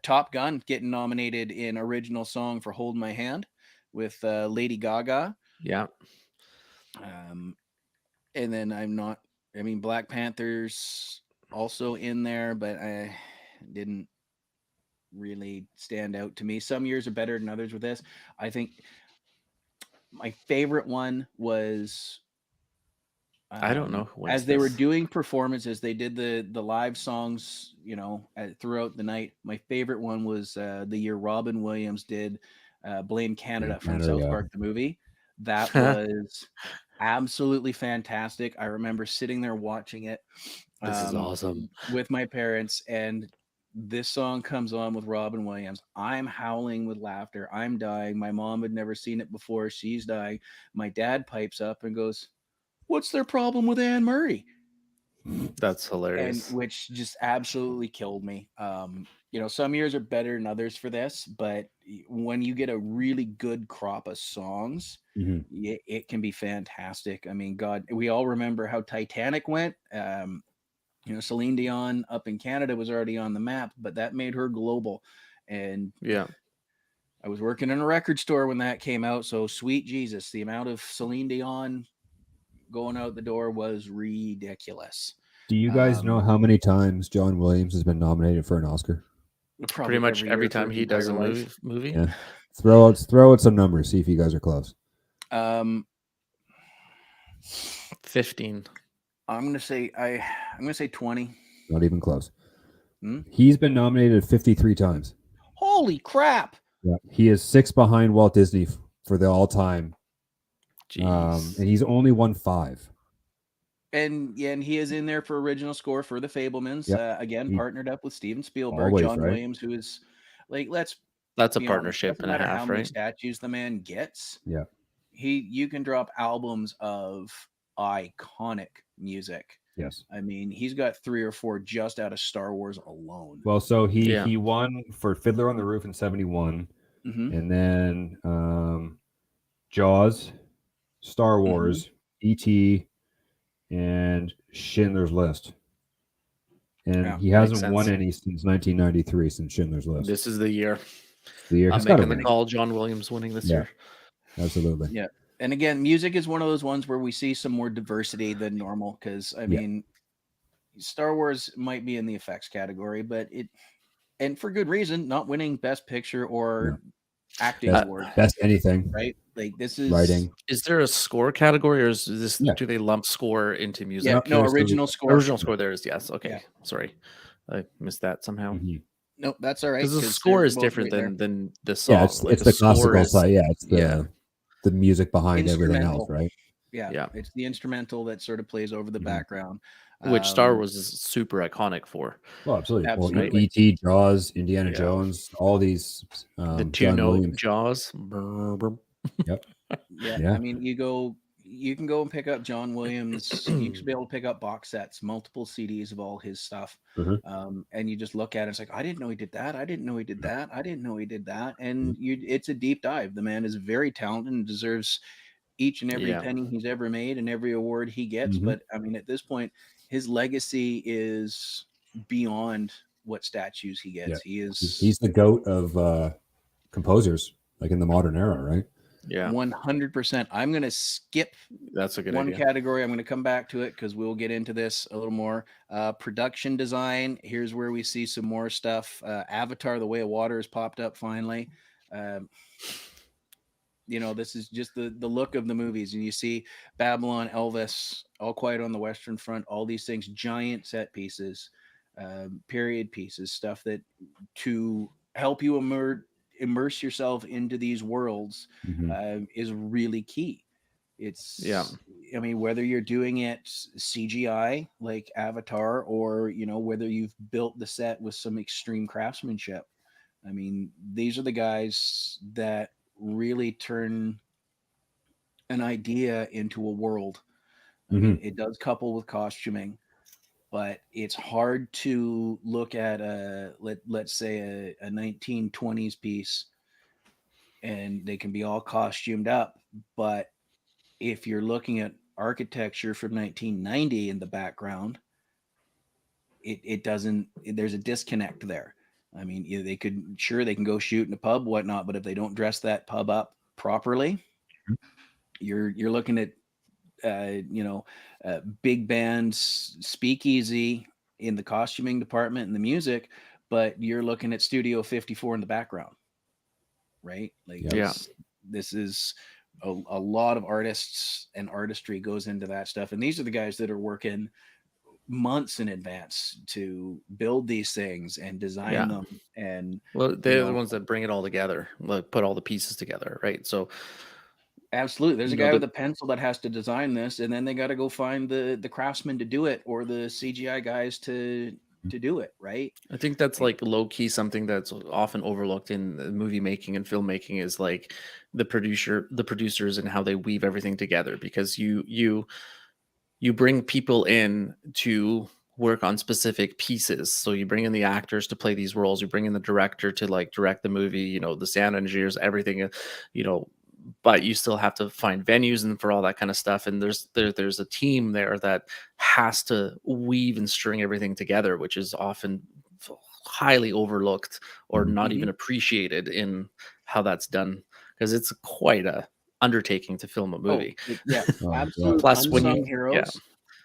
Top Gun getting nominated in original song for "Hold My Hand" with Lady Gaga. Yeah. And then Black Panther's also in there, but I didn't really stand out to me. Some years are better than others with this. I think my favorite one was I don't know as they were doing performances, they did the live songs, throughout the night. My favorite one was the year Robin Williams did Blame Canada from South Park the movie. That was absolutely fantastic. I remember sitting there watching it. This is awesome. With my parents, and this song comes on with Robin Williams. I'm howling with laughter. I'm dying. My mom had never seen it before. She's dying. My dad pipes up and goes, "What's their problem with Anne Murray?" That's hilarious. And which just absolutely killed me. Some years are better than others for this, but when you get a really good crop of songs, it can be fantastic. I mean, God, we all remember how Titanic went. Celine Dion up in Canada was already on the map, but that made her global. And I was working in a record store when that came out. So sweet Jesus, the amount of Celine Dion going out the door was ridiculous. Do you guys know how many times John Williams has been nominated for an Oscar? Pretty much every time he does a movie. Yeah. Throw out some numbers. See if you guys are close. 15. I'm gonna say 20. Not even close. He's been nominated 53 times. Holy crap! Yeah, he is 6 behind Walt Disney for the all-time. And he's only won 5. And he is in there for original score for The Fabelmans. Again, partnered up with Steven Spielberg. Always, John right? Williams, who is that's a partnership honest, and a half, how many right? statues the man gets. Yeah, you can drop albums of iconic music. Yes, I mean, he's got 3 or 4 just out of Star Wars alone. Well, so he won for Fiddler on the Roof in 71, and then Jaws, Star Wars, E.T., and Schindler's List. And he hasn't won any since 1993, since Schindler's List. This is the year. I'm making the call. John Williams winning this year. Absolutely. Yeah. And again, music is one of those ones where we see some more diversity than normal, because I mean, Star Wars might be in the effects category, but and for good reason, not winning Best Picture or acting award. Best anything. Right? Like, this is writing. Is there a score category, or is this do they lump score into music? Yeah, no, original score. Original score there is, yes. Okay. Yeah. Sorry. I missed that somehow. No, that's all right. Because the score is different than the song. Yeah, it's the classical side. Yeah, it's the music behind everything else, right? Yeah, it's the instrumental that sort of plays over the background. Which Star Wars is super iconic for. Oh, absolutely. Well, E.T., Jaws, Indiana Jones, all these. The two-note Jaws. Yep. Yeah. I mean, you can go and pick up John Williams. You should be able to pick up box sets, multiple CDs of all his stuff. And you just look at it. It's like, I didn't know he did that. I didn't know he did that. I didn't know he did that. And it's a deep dive. The man is very talented and deserves each and every penny he's ever made and every award he gets. But I mean, at this point, his legacy is beyond what statues he gets. He's the GOAT of composers, like in the modern era, right? Yeah. 100%. I'm going to skip That's a good one idea. category. I'm going to come back to it because we'll get into this a little more. Production design. Here's where we see some more stuff. Avatar, The Way of Water has popped up finally. This is just the look of the movies. And you see Babylon, Elvis, All Quiet on the Western Front, all these things, giant set pieces, period pieces, stuff that to help you immerse yourself into these worlds is really key. I mean, whether you're doing it CGI like Avatar or, whether you've built the set with some extreme craftsmanship. I mean, these are the guys that really turn an idea into a world. I mean, it does couple with costuming, but it's hard to look at let's say a 1920s piece and they can be all costumed up, but if you're looking at architecture from 1990 in the background, it doesn't, there's a disconnect there. I mean, they can go shoot in a pub, whatnot, but if they don't dress that pub up properly, you're looking at big bands speakeasy in the costuming department and the music, but you're looking at Studio 54 in the background, right? Like this is a lot of artists and artistry goes into that stuff, and these are the guys that are working months in advance to build these things and design them. And well, they're the ones that bring it all together, like put all the pieces together, right? So absolutely, there's a guy with a pencil that has to design this, and then they got to go find the craftsman to do it, or the CGI guys to do it, right? I think that's like low key something that's often overlooked in movie making and filmmaking is like the producers and how they weave everything together, because you bring people in to work on specific pieces. So you bring in the actors to play these roles, you bring in the director to like direct the movie, the sound engineers, everything, but you still have to find venues and for all that kind of stuff. And there's a team there that has to weave and string everything together, which is often highly overlooked or not even appreciated in how that's done, because it's quite a undertaking to film a movie. Absolute Plus unsung heroes.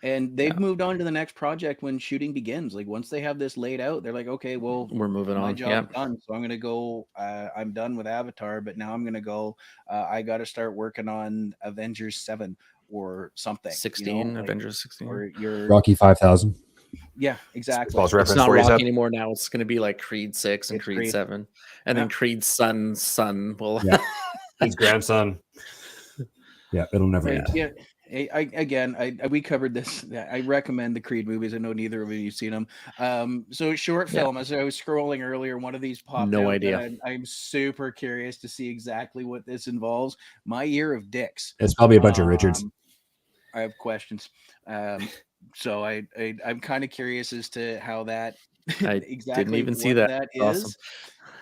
And they've moved on to the next project when shooting begins. Like once they have this laid out, they're like, okay, well, we're moving on. My job's done, so I'm gonna go. I'm done with Avatar, but now I'm gonna go. I got to start working on Avengers 7 or something. 16, Avengers 16, or your Rocky 5000. Yeah, exactly. It's not Rocky anymore now. It's going to be like Creed 6 and Creed 7, and then Creed's son will. His grandson. Yeah, it'll never end. Yeah. We covered this. I recommend the Creed movies. I know neither of you've seen them. So short film. As I was scrolling earlier, one of these popped no out. idea. I'm super curious to see exactly what this involves. My Year of Dicks. It's probably a bunch of Richards. I have questions. So I'm kind of curious as to how that exactly didn't even see that is. Awesome.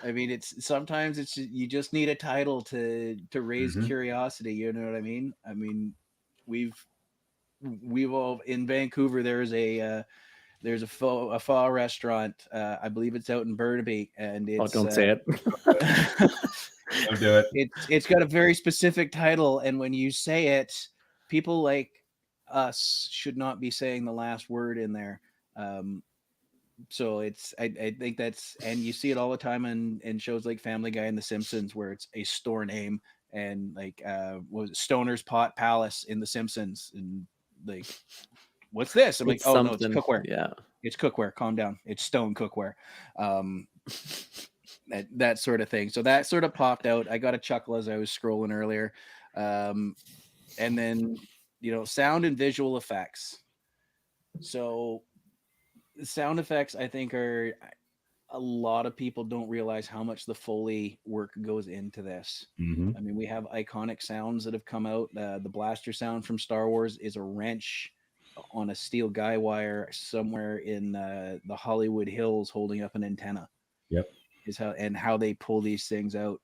I mean, sometimes you just need a title to raise curiosity. You know what I mean? I mean, we've all in Vancouver. There's a pho restaurant. I believe it's out in Burnaby, and it's don't say it. Don't do it. It's got a very specific title, and when you say it, people like us should not be saying the last word in there. So I think that's, and you see it all the time in shows like Family Guy and The Simpsons, where it's a store name, and like was it Stoner's Pot Palace in The Simpsons, and like, what's this? I'm like, oh no, it's cookware. Yeah, it's cookware. Calm down. It's Stone Cookware. That sort of thing. So that sort of popped out. I got a chuckle as I was scrolling earlier. And then sound and visual effects. So sound effects, I think, are a lot of people don't realize how much the Foley work goes into this. I mean, we have iconic sounds that have come out. The blaster sound from Star Wars is a wrench on a steel guy wire somewhere in the Hollywood Hills holding up an antenna. Yep. Is how they pull these things out.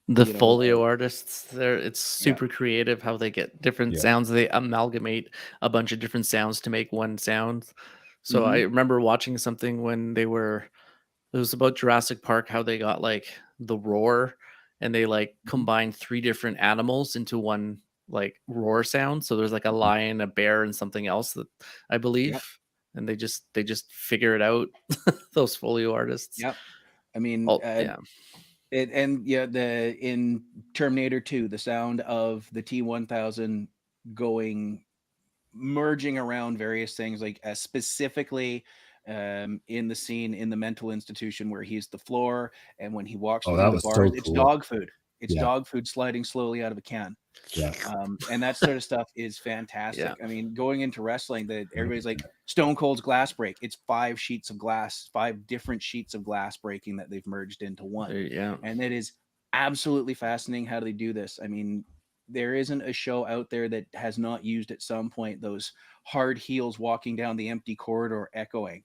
The folio artists, it's super creative how they get different sounds. They amalgamate a bunch of different sounds to make one sound. So I remember watching something when it was about Jurassic Park, how they got like the roar and they like combine 3 different animals into one like roar sound. So there's like a lion, a bear, and something else that I believe. Yep. And they just figure it out. Those folio artists. Yep. I mean, Oh yeah. In Terminator 2, the sound of the T-1000 going merging around various things, like specifically in the scene in the mental institution where he's the floor, and when he walks through that the was bars, so it's cool. dog food. It's Yeah. dog food sliding slowly out of a can. Yeah. And that sort of stuff is fantastic. Yeah. I mean, going into wrestling, that everybody's like Stone Cold's glass break. It's 5 different sheets of glass breaking that they've merged into one. Yeah. And it is absolutely fascinating. How do they do this? I mean, there isn't a show out there that has not used at some point those hard heels walking down the empty corridor echoing.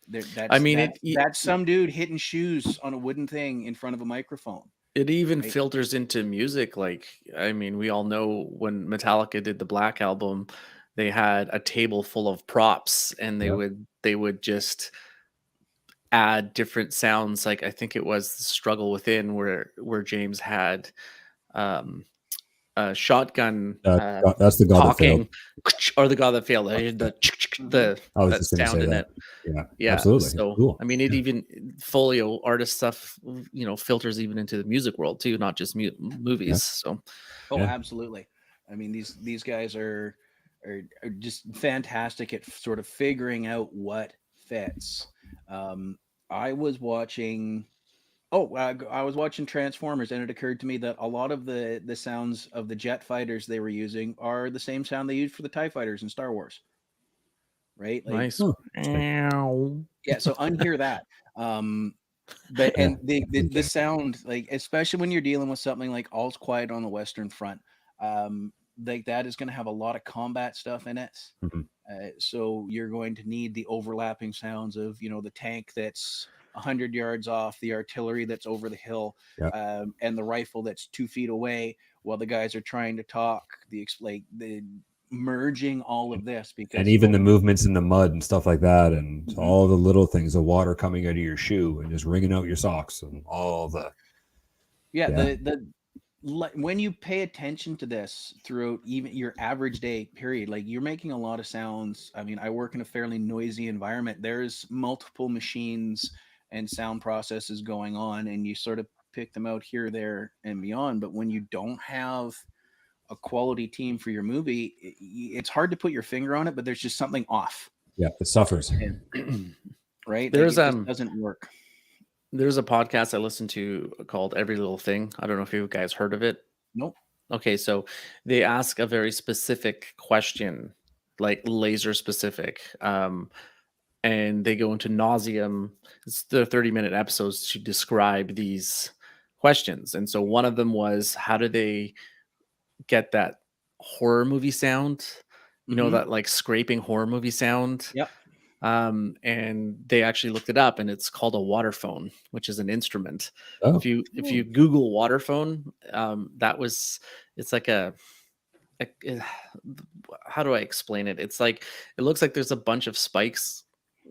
That's some dude hitting shoes on a wooden thing in front of a microphone. It even filters into music. Like, I mean, we all know when Metallica did the Black Album, they had a table full of props, and they would just add different sounds. Like I think it was the Struggle Within, where James had a shotgun that's the God talking, that failed. or the God that failed. The I was that just going to sound say in that. it. Yeah, absolutely. So Cool. I mean, it even folio artist stuff, filters even into the music world too, not just movies. Yeah. So, absolutely. I mean, these guys are just fantastic at sort of figuring out what fits. I was watching Transformers, and it occurred to me that a lot of the sounds of the jet fighters they were using are the same sound they used for the TIE fighters in Star Wars. Right? Like, nice. Yeah, so unhear that. But and the sound, like, especially when you're dealing with something like All's Quiet on the Western Front, like that is going to have a lot of combat stuff in it. So you're going to need the overlapping sounds of the tank that's 100 yards off, the artillery that's over the hill, and the rifle that's 2 feet away while the guys are trying to talk. The merging all of this, because and even the movements in the mud and stuff like that, and all the little things, the water coming out of your shoe and just wringing out your socks, and all the when you pay attention to this throughout even your average day period, like, you're making a lot of sounds. I mean, I work in a fairly noisy environment. There's multiple machines and sound processes going on, and you sort of pick them out here, there, and beyond. But when you don't have a quality team for your movie, it's hard to put your finger on it, but there's just something off. Yeah, it suffers. Right? There's it just doesn't work. There's a podcast I listen to called Every Little Thing. I don't know if you guys heard of it. Nope. Okay, so they ask a very specific question, like laser specific, and they go into nauseum. It's the 30-minute episodes to describe these questions. And so one of them was, how do they get that horror movie sound? That like scraping horror movie sound. Yep. And they actually looked it up, and it's called a waterphone, which is an instrument. Oh. If you Google waterphone, it's like how do I explain it? It's like, it looks like there's a bunch of spikes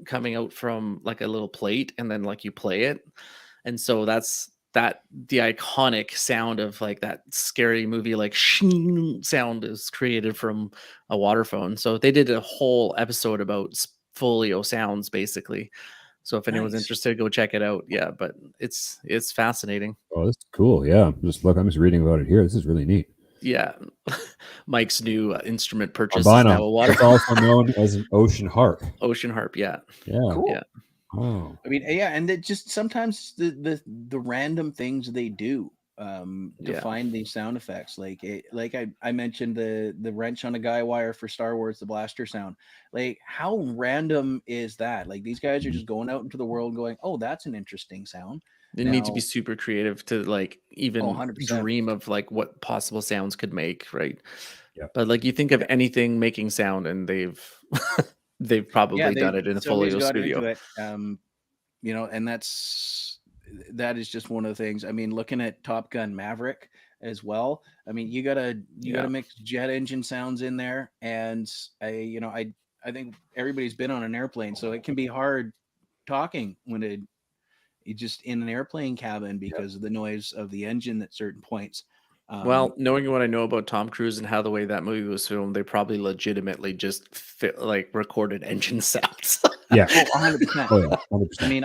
coming out from like a little plate, and then like you play it. And so that's the iconic sound of like that scary movie, like shing sound, is created from a waterphone. So they did a whole episode about folio sounds, basically. So if anyone's interested, go check it out. Yeah, but it's fascinating. Oh, that's cool. Yeah, I'm just reading about it here. This is really neat. Yeah. Mike's new instrument purchase is now a water. It's also known as an ocean harp. Ocean harp, yeah. Yeah. Cool. Yeah. Oh. I mean, yeah, and it just sometimes the random things they do to find these sound effects, like I mentioned the wrench on a guy wire for Star Wars, the blaster sound. Like, how random is that? Like, these guys are just going out into the world going, oh, that's an interesting sound. They need to be super creative to like even 100%. dream of like what possible sounds could make, right? Yeah. But like, you think of anything making sound, and they've probably done it in a folio studio. Into it. And that is just one of the things. I mean, looking at Top Gun Maverick as well. I mean, you gotta mix jet engine sounds in there, and I think everybody's been on an airplane, so it can be hard talking when just in an airplane cabin because of the noise of the engine at certain points. Well, knowing what I know about Tom Cruise and how the way that movie was filmed, they probably legitimately just recorded engine sounds. Yeah. Oh, 100%. Oh, yeah, 100%. I mean,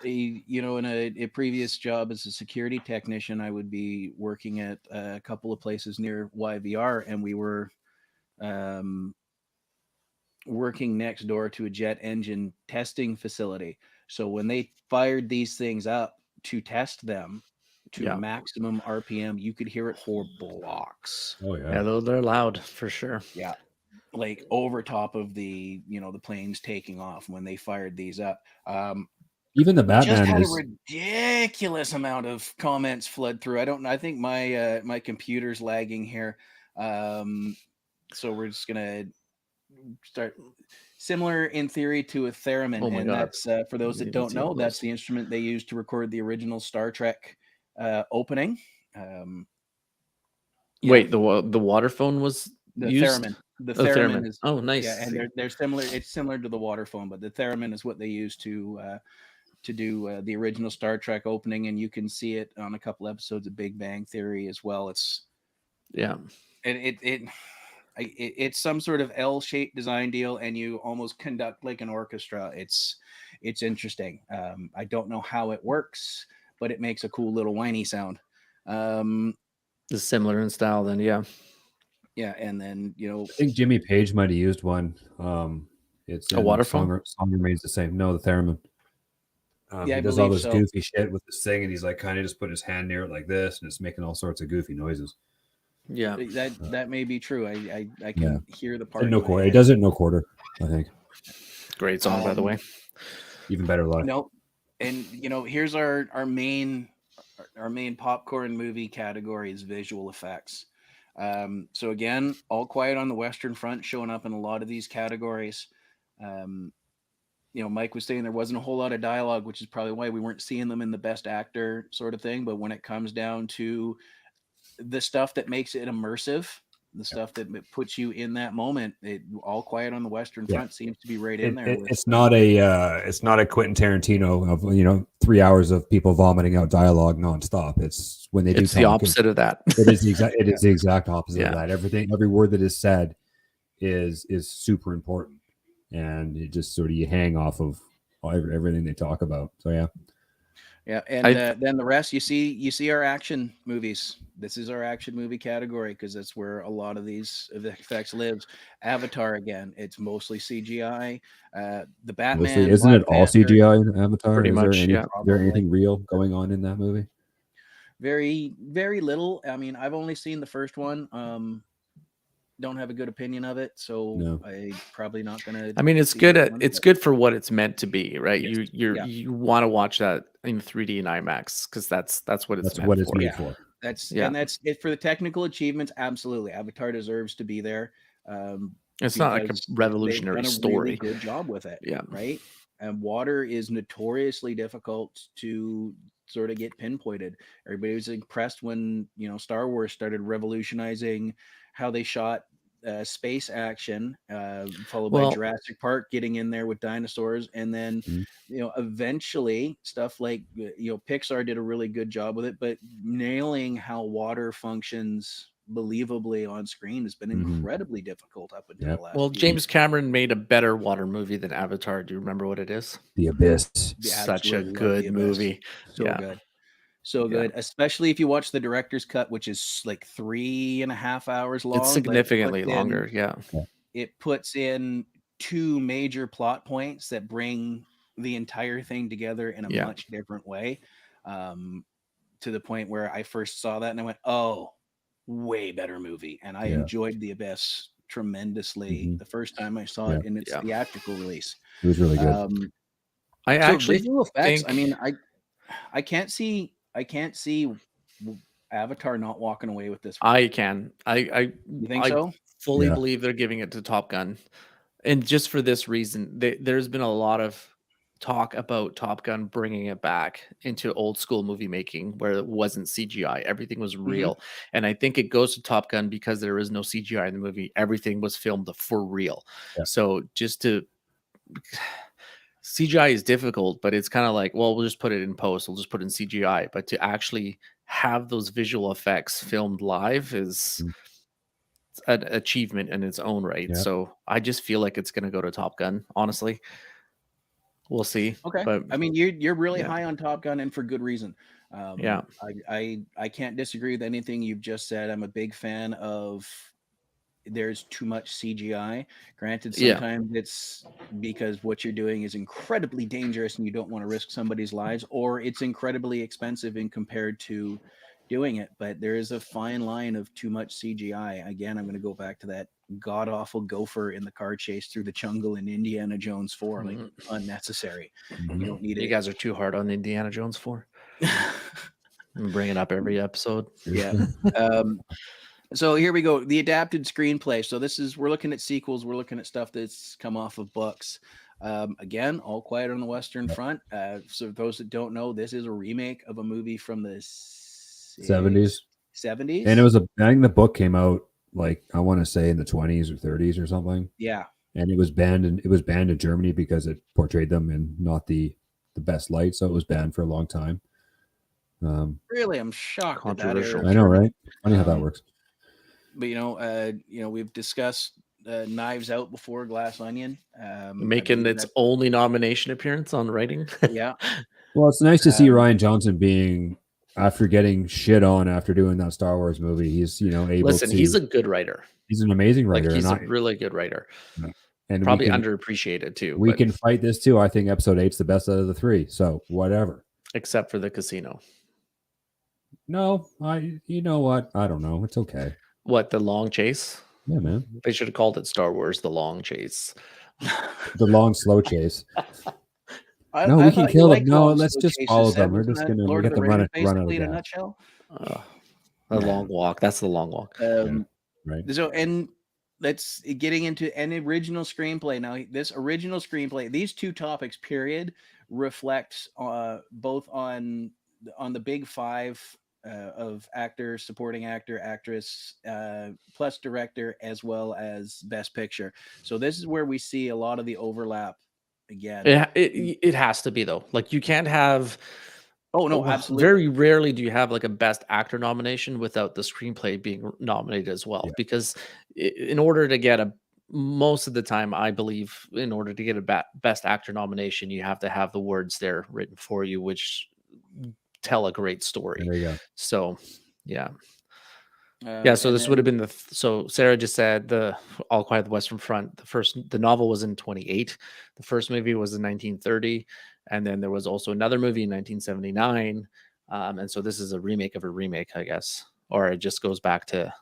in a previous job as a security technician, I would be working at a couple of places near YVR, and we were working next door to a jet engine testing facility. So when they fired these things up to test them to maximum RPM, you could hear it for blocks. Oh yeah, they're loud for sure. Yeah, like over top of the the planes taking off when they fired these up. Even the Batman just had a ridiculous amount of comments flood through. I think my my computer's lagging here, so we're just gonna start. Similar in theory to a theremin, and God. that's for those that don't know, that's the instrument they used to record the original Star Trek opening. Wait, the waterphone was the used? theremin. The theremin is nice. Yeah, and they're similar. It's similar to the waterphone, but the theremin is what they use to do the original Star Trek opening, and you can see it on a couple episodes of Big Bang Theory as well. It's it's some sort of L-shaped design deal, and you almost conduct like an orchestra. It's interesting. I don't know how it works, but it makes a cool little whiny sound. It's similar in style, then yeah, and then I think Jimmy Page might have used one. It's a waterphone. Song remains the same. No, the theremin. He does all this goofy shit with this thing, and he's like kind of just put his hand near it like this, and it's making all sorts of goofy noises. Yeah, that may be true. I can hear the part. No quarter. It does it no quarter, I think. Great song, by the way. Even better live. No, and here's our main popcorn movie category is visual effects. So again, All Quiet on the Western Front showing up in a lot of these categories. Mike was saying there wasn't a whole lot of dialogue, which is probably why we weren't seeing them in the best actor sort of thing. But when it comes down to the stuff that makes it immersive, the stuff that puts you in that moment, All Quiet on the Western Front seems to be right in there. It's not a Quentin Tarantino of 3 hours of people vomiting out dialogue nonstop. It's when they do. It's the opposite of that. It is the exact. It is the exact opposite of that. Every word that is said is super important, and it just sort of you hang off of everything they talk about. So yeah, and then the rest you see our action movies. This is our action movie category because that's where a lot of these effects lives. Avatar again, it's mostly CGI. The Batman, isn't it all CGI in Avatar? Pretty much. Is there anything real going on in that movie? Very, very little. I mean, I've only seen the first one. Don't have a good opinion of it, so I'm probably not gonna. I mean, it's good good for what it's meant to be, right? Yes. You want to watch that in 3D and IMAX because that's what it's meant for. And that's it for the technical achievements. Absolutely, Avatar deserves to be there. It's not like a revolutionary story. Really good job with it, yeah. Right. And water is notoriously difficult to sort of get pinpointed. Everybody was impressed when Star Wars started revolutionizing how they shot space action, followed by Jurassic Park getting in there with dinosaurs, and then eventually stuff like Pixar did a really good job with it, but nailing how water functions believably on screen has been incredibly difficult up until the last. Well, James Cameron made a better water movie than Avatar. Do you remember what it is? The Abyss. Such a good movie. So good, especially if you watch the director's cut, which is like 3.5 hours long. It's significantly longer. It puts in 2 major plot points that bring the entire thing together in a much different way. To the point where I first saw that and I went, "Oh, way better movie." And I enjoyed The Abyss tremendously the first time I saw it in its theatrical release. It was really good. I actually visual effects. I mean, I can't see Avatar not walking away with this one. I can. You think so? Fully believe they're giving it to Top Gun. And just for this reason, there's been a lot of talk about Top Gun bringing it back into old school movie making where it wasn't CGI. Everything was real. And I think it goes to Top Gun because there is no CGI in the movie. Everything was filmed for real. So just to CGI is difficult, but it's kind of like, well, we'll just put it in post. We'll just put it in CGI. But to actually have those visual effects filmed live is an achievement in its own right. Yeah. So I just feel like it's going to go to Top Gun. Honestly, we'll see. Okay, but I mean, you're really high on Top Gun, and for good reason. Yeah. I can't disagree with anything you've just said. I'm a big fan of. There's too much CGI. Granted, sometimes it's because what you're doing is incredibly dangerous and you don't want to risk somebody's lives, or it's incredibly expensive in compared to doing it. But there is a fine line of too much CGI. Again, I'm going to go back to that god awful gopher in the car chase through the jungle in Indiana Jones 4. Like, unnecessary. You don't need it. You guys are too hard on Indiana Jones 4. I'm bringing it up every episode. Yeah. So here we go. The adapted screenplay. So we're looking at sequels. We're looking at stuff that's come off of books. Again, All Quiet on the Western Front. So those that don't know, this is a remake of a movie from the 70s. 70s. And I think the book came out like, I want to say in the 20s or 30s or something. Yeah. And it was banned in Germany because it portrayed them in not the best light. So it was banned for a long time. Really, I'm shocked. Controversial. I know, right? Funny how that works. But we've discussed Knives Out before, Glass Onion, making its only nomination appearance on writing. Yeah. Well, it's nice to see Rian Johnson being, after getting shit on after doing that Star Wars movie, he's able. Listen, he's a good writer. He's an amazing writer. Like, he's a really good writer. And probably underappreciated too. We can fight this too. I think episode 8's the best out of the 3. So whatever. Except for the casino. No, you know what? I don't know. It's okay. What, the long chase? Yeah, man. They should have called it Star Wars: The Long Chase. The long, slow chase. No, we can kill them. No, let's just follow them. We're just gonna get them run out of in a gas. nutshell. The long walk. That's the long walk. Right. So, and let's getting into an original screenplay. Now, this original screenplay, these two topics, period, reflects both on the big five. Of actor, supporting actor, actress, plus director, as well as best picture. So this is where we see a lot of the overlap again. It has to be, though. Like, you can't have. Oh no, absolutely. Very rarely do you have like a best actor nomination without the screenplay being nominated as well. Because in order to get most of the time, I believe, in order to get a best actor nomination, you have to have the words there written for you, which tell a great story. There you go. So so this would have been so Sarah just said the All Quiet on the Western Front. The novel was in 28. The first movie was in 1930, and then there was also another movie in 1979. And so this is a remake of a remake, I guess, or it just goes back to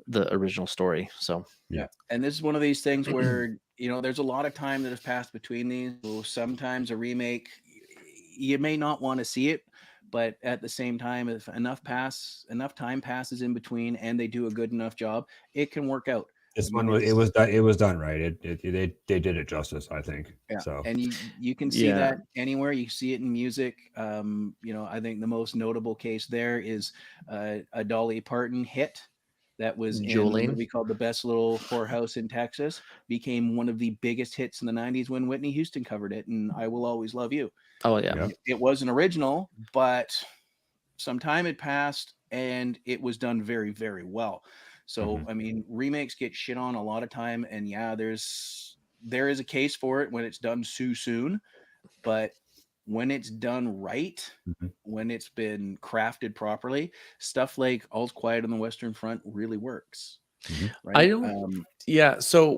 the original story. So yeah, and this is one of these things where there's a lot of time that has passed between these. So sometimes a remake, you may not want to see it. But at the same time, if enough time passes in between, and they do a good enough job, it can work out. This one was done right. They did it justice, I think. Yeah. So, and you can see that anywhere. You see it in music. I think the most notable case there is a Dolly Parton hit that was in a movie called The Best Little Whorehouse in Texas. Became one of the biggest hits in the 90s when Whitney Houston covered it, and I Will Always Love You. Oh yeah. It was an original, but some time had passed and it was done very, very well. So I mean, remakes get shit on a lot of time, and there is a case for it when it's done too soon, but when it's done right, when it's been crafted properly, stuff like All Quiet on the Western Front really works. Right? I don't. So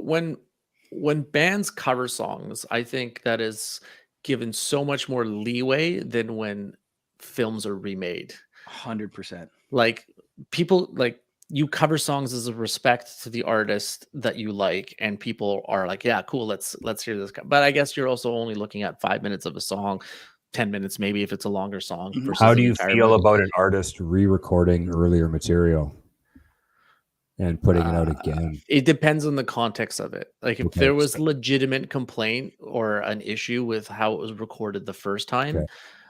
when bands cover songs, I think that is given so much more leeway than when films are remade. 100%. Like, people, like, you cover songs as a respect to the artist that you like, and people are like, yeah, cool, let's hear this. But I guess you're also only looking at 5 minutes of a song, 10 minutes maybe if it's a longer song. How do you feel about an artist re-recording earlier material and putting it out again? It depends on the context of it. Like, if there was legitimate complaint or an issue with how it was recorded the first time,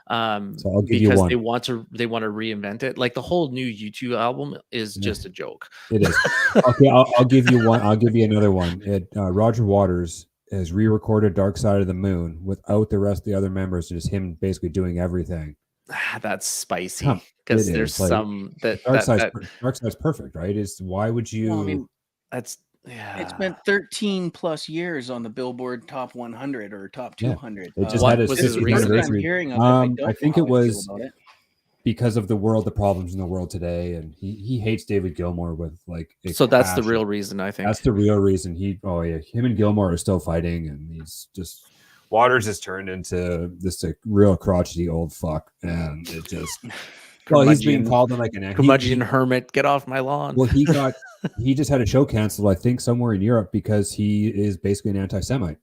so I'll give you one. they want to reinvent it. Like, the whole new U2 album is just a joke. It is. Okay, I'll give you one. I'll give you another one. Roger Waters has re-recorded Dark Side of the Moon without the rest of the other members, just him basically doing everything. That's spicy because there's some Dark Side's perfect, right? Is why would you? Well, I mean, that's it spent 13 plus years on the Billboard Top 100 or Top 200. It just had his 50th anniversary. Hearing of it, I think it was because of the problems in the world today, and he hates David Gilmour with like. So that's the real reason, I think. That's the real reason. Him and Gilmour are still fighting, and he's just. Waters has turned into just a real crotchety old fuck, and it just. Well, he's being called like an curmudgeon hermit. Get off my lawn. Well, he just had a show canceled, I think, somewhere in Europe because he is basically an anti-Semite.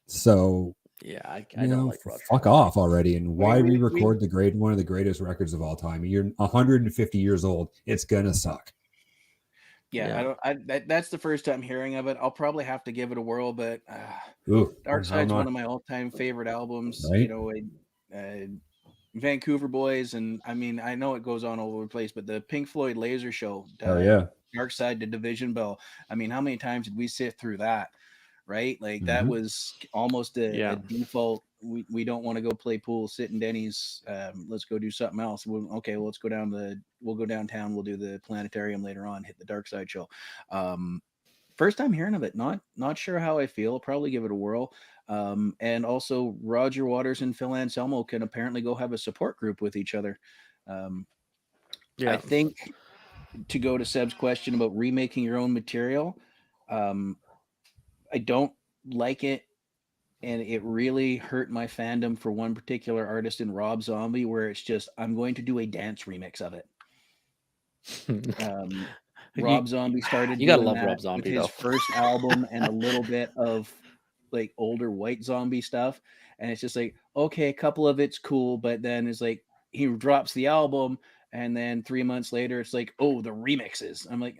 So yeah, I don't like Roger. Fuck off already, and why re-record one of the greatest records of all time? You're 150 years old. It's gonna suck. Yeah. That's the first time hearing of it. I'll probably have to give it a whirl, but Dark Side's one of my all-time favorite albums. Right? You know, Vancouver Boys, and I mean, I know it goes on all over the place, but the Pink Floyd Laser Show, Dark Side to Division Bell. I mean, how many times did we sit through that? Right? Like that was almost a default. We don't want to go play pool, sit in Denny's. Let's go do something else. We'll go downtown. We'll do the planetarium later on. Hit the Dark Side show. First time hearing of it. Not sure how I feel. I'll probably give it a whirl. And also Roger Waters and Phil Anselmo can apparently go have a support group with each other. I think to go to Seb's question about remaking your own material, I don't like it. And it really hurt my fandom for one particular artist in Rob Zombie, where it's just, I'm going to do a dance remix of it. Rob Zombie started. You gotta love Rob Zombie with his first album and a little bit of like older white zombie stuff, and it's just like, okay, a couple of it's cool, but then it's like he drops the album, and then 3 months later, it's like, oh, the remixes. I'm like,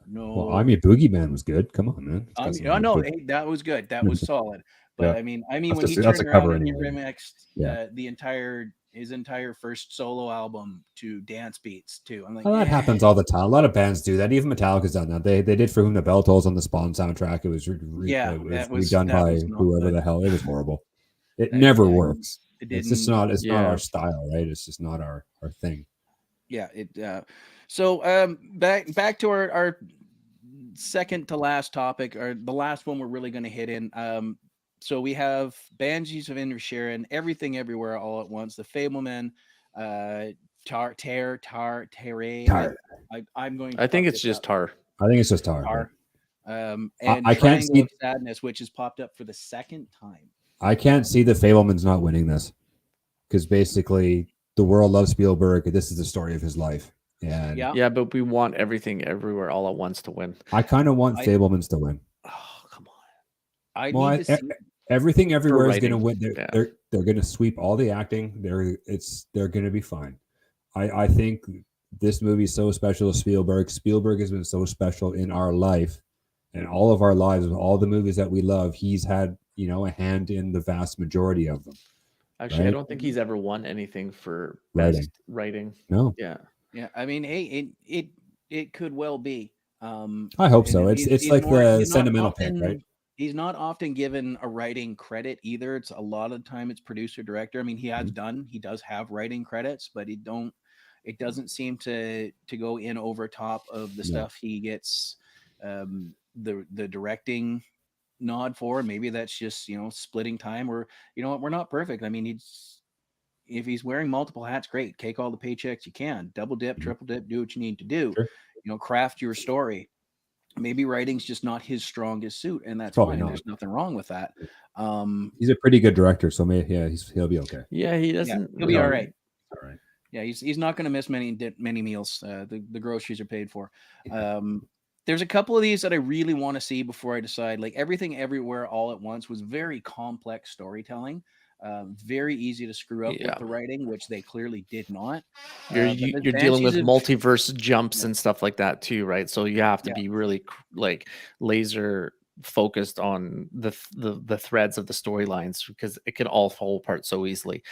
no. Well, I'm a Boogeyman was good. Come on, man. That was good. That was solid. But I mean, when he turned around and he remixed his entire first solo album to dance beats too. I'm like, that happens all the time. A lot of bands do that. Even Metallica's done that. They did For Whom the Bell Tolls on the Spawn soundtrack. It was redone by whoever the hell. It was horrible. It never works. It's just not. It's not our style, right? It's just not our thing. Yeah. So back to our second to last topic, or the last one we're really going to hit in. So we have Banshees of Inisherin, Everything Everywhere All at Once, The Fableman, Tar. I'm going. I think it's just Tar. I think it's just Tar. And I can't see Sadness, which has popped up for the second time. I can't see the Fableman's not winning this, because basically the world loves Spielberg. This is the story of his life. And yeah, but we want Everything Everywhere All at Once to win. I kind of want Fableman's to win. Oh, come on! Everything Everywhere is going to win. They're going to sweep all the acting. They're going to be fine. I think this movie is so special to Spielberg. Spielberg has been so special in our life, and all of our lives, all the movies that we love. He's had a hand in the vast majority of them. Actually, right? I don't think he's ever won anything for best writing. No. Yeah. I mean, hey, it could well be. I hope so. It's like the sentimental pick, right? He's not often given a writing credit either. It's a lot of the time it's producer director. I mean, he does have writing credits, but it doesn't seem to go in over top of the stuff he gets the directing nod for. Maybe that's just splitting time, or we're not perfect. I mean, if he's wearing multiple hats, great. Take all the paychecks you can. Double dip, triple dip, do what you need to do. Sure. Craft your story. Maybe writing's just not his strongest suit, and that's fine. There's nothing wrong with that. He's a pretty good director, so he'll be okay. Yeah, he doesn't. He'll be all right. All right. Yeah, he's not going to miss many meals. The groceries are paid for. There's a couple of these that I really want to see before I decide. Like Everything Everywhere All at Once was very complex storytelling. Very easy to screw up with the writing, which they clearly did not. You're dealing with multiverse jumps and stuff like that too, right? So you have to be really like laser focused on the threads of the storylines, because it can all fall apart so easily.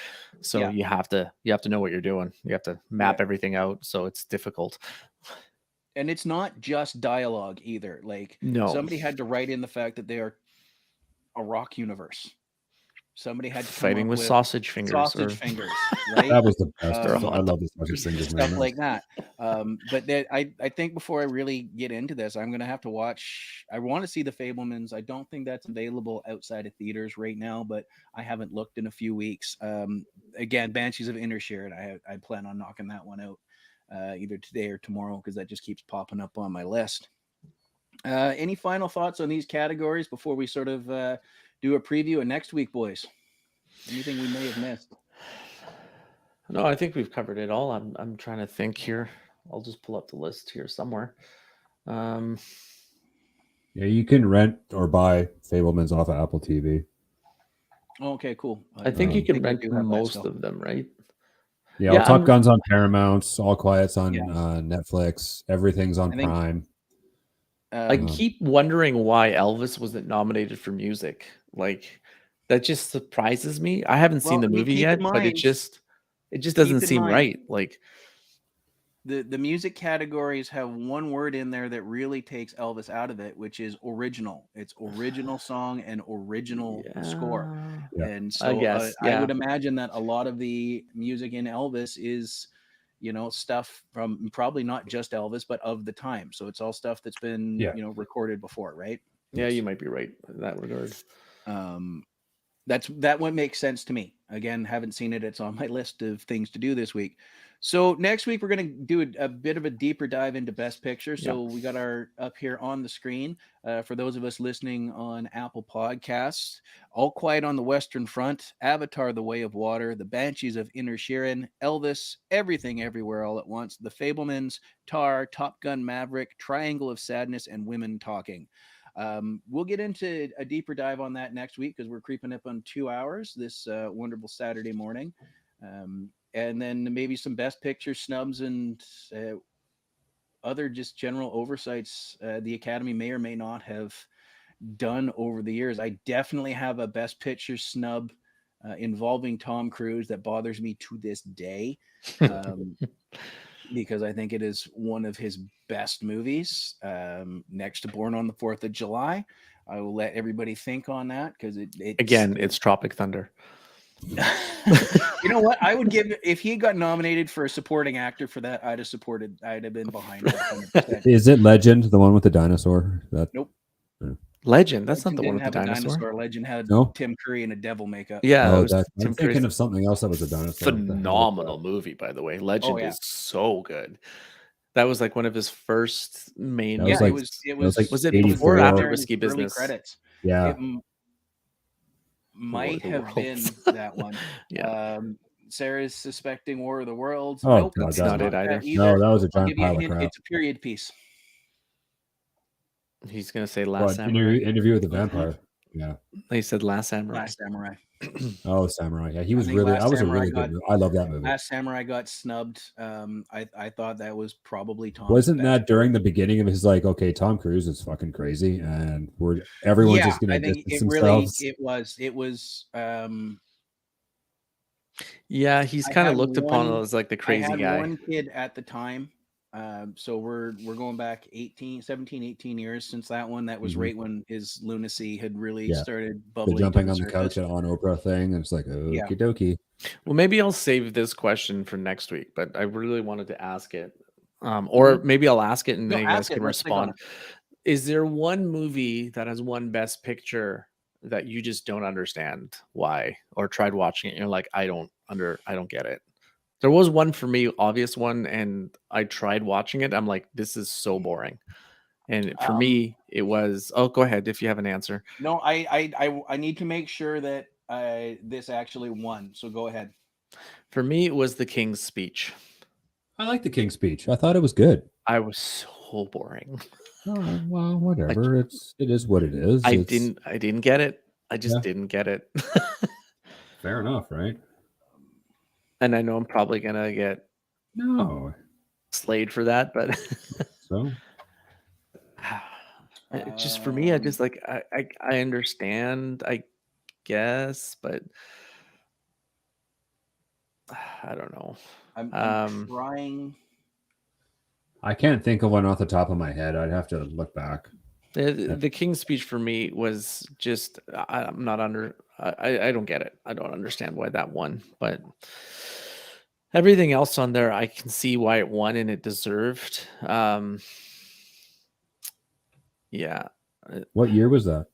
So you have to know what you're doing. You have to map everything out. So it's difficult. and it's not just dialogue either. Like somebody had to write in the fact that they are a rock universe. Somebody had to come fighting up with with sausage fingers, right? That was the best. I love the sausage fingers, stuff like that. But I think before I really get into this, I'm gonna have to watch. I want to see the Fablemans. I don't think that's available outside of theaters right now, but I haven't looked in a few weeks. Again, Banshees of Inisherin. I plan on knocking that one out either today or tomorrow because that just keeps popping up on my list. Any final thoughts on these categories before we sort of do a preview of next week, boys? Anything we may have missed? No, I think we've covered it all. I'm trying to think here. I'll just pull up the list here somewhere. Yeah, you can rent or buy Fablemans off of Apple TV. Okay, cool. I think you can rent most of them, right? Yeah, Top Gun's on Paramount, All Quiet's on Netflix, everything's on Prime. I keep wondering why Elvis wasn't nominated for music. Like, that just surprises me. I haven't seen the movie yet, but it just doesn't seem right. Like, the music categories have one word in there that really takes Elvis out of it, which is original. It's original song and original score. Yeah. And so I would imagine that a lot of the music in Elvis is, you know, stuff from probably not just Elvis, but of the time. So it's all stuff that's been, you know, recorded before, right? Yeah, you might be right in that regard. That one makes sense to me. Again, haven't seen it. It's on my list of things to do this week. So next week, we're going to do a bit of a deeper dive into Best Picture. So we got our up here on the screen. For those of us listening on Apple Podcasts, All Quiet on the Western Front, Avatar: The Way of Water, The Banshees of Inisherin, Elvis, Everything Everywhere All at Once, The Fablemans, Tar, Top Gun Maverick, Triangle of Sadness, and Women Talking. We'll get into a deeper dive on that next week because we're creeping up on 2 hours this wonderful Saturday morning. And then maybe some Best Picture snubs and other just general oversights the Academy may or may not have done over the years. I definitely have a Best Picture snub involving Tom Cruise that bothers me to this day. Because I think it is one of his best movies, next to Born on the 4th of July. I will let everybody think on that because it's Tropic Thunder. You know what? I would give, if he got nominated for a supporting actor for that, I'd have been behind that 100%. Is it Legend, the one with the dinosaur? Nope. Legend. That's not the one with the dinosaur. Legend had Tim Curry in a devil makeup. Yeah, I'm thinking of something else that was a dinosaur. Phenomenal movie, by the way. Legend is so good. That was like one of his first main. It was it before or after Risky Business? Credits. Yeah, it might have been that one. Sarah's suspecting War of the Worlds. Oh, nope, that's not it either. No, that was a giant pile of crap. It's a period piece. He's gonna say Last Samurai. Interview with the Vampire. Yeah, he said Last Samurai. Last Samurai. Oh, Samurai. Yeah, he was really. That was a really good movie. I love that movie. Last Samurai got snubbed. I thought that was probably Tom. Wasn't that during the beginning of his like, okay, Tom Cruise is fucking crazy, and everyone's just gonna distance themselves? It was. Yeah, he's kind of looked upon as like the crazy guy. One kid at the time. So we're going back 17, 18 years since that one. That was right when his lunacy had really started bubbling. The jumping on the couch on Oprah thing. And it's like, okie dokie. Well, maybe I'll save this question for next week, but I really wanted to ask it. Or maybe I'll ask it and then you guys can respond. Is there one movie that has won Best Picture that you just don't understand why, or tried watching it and you're like, I don't get it? There was one for me, obvious one, and I tried watching it. I'm like, this is so boring. And for me, it was. Oh, go ahead if you have an answer. No, I need to make sure that this actually won. So go ahead. For me, it was The King's Speech. I like The King's Speech. I thought it was good. I was so boring. Oh, well, whatever. It is what it is. I didn't get it. I just didn't get it. Fair enough, right? And I know I'm probably gonna get slayed for that, but so just for me, I just like I understand, I guess, but I don't know. I'm trying. I can't think of one off the top of my head. I'd have to look back. The King's Speech for me was just I'm not under. I don't get it. I don't understand why that won, but everything else on there, I can see why it won and it deserved. Yeah. What year was that?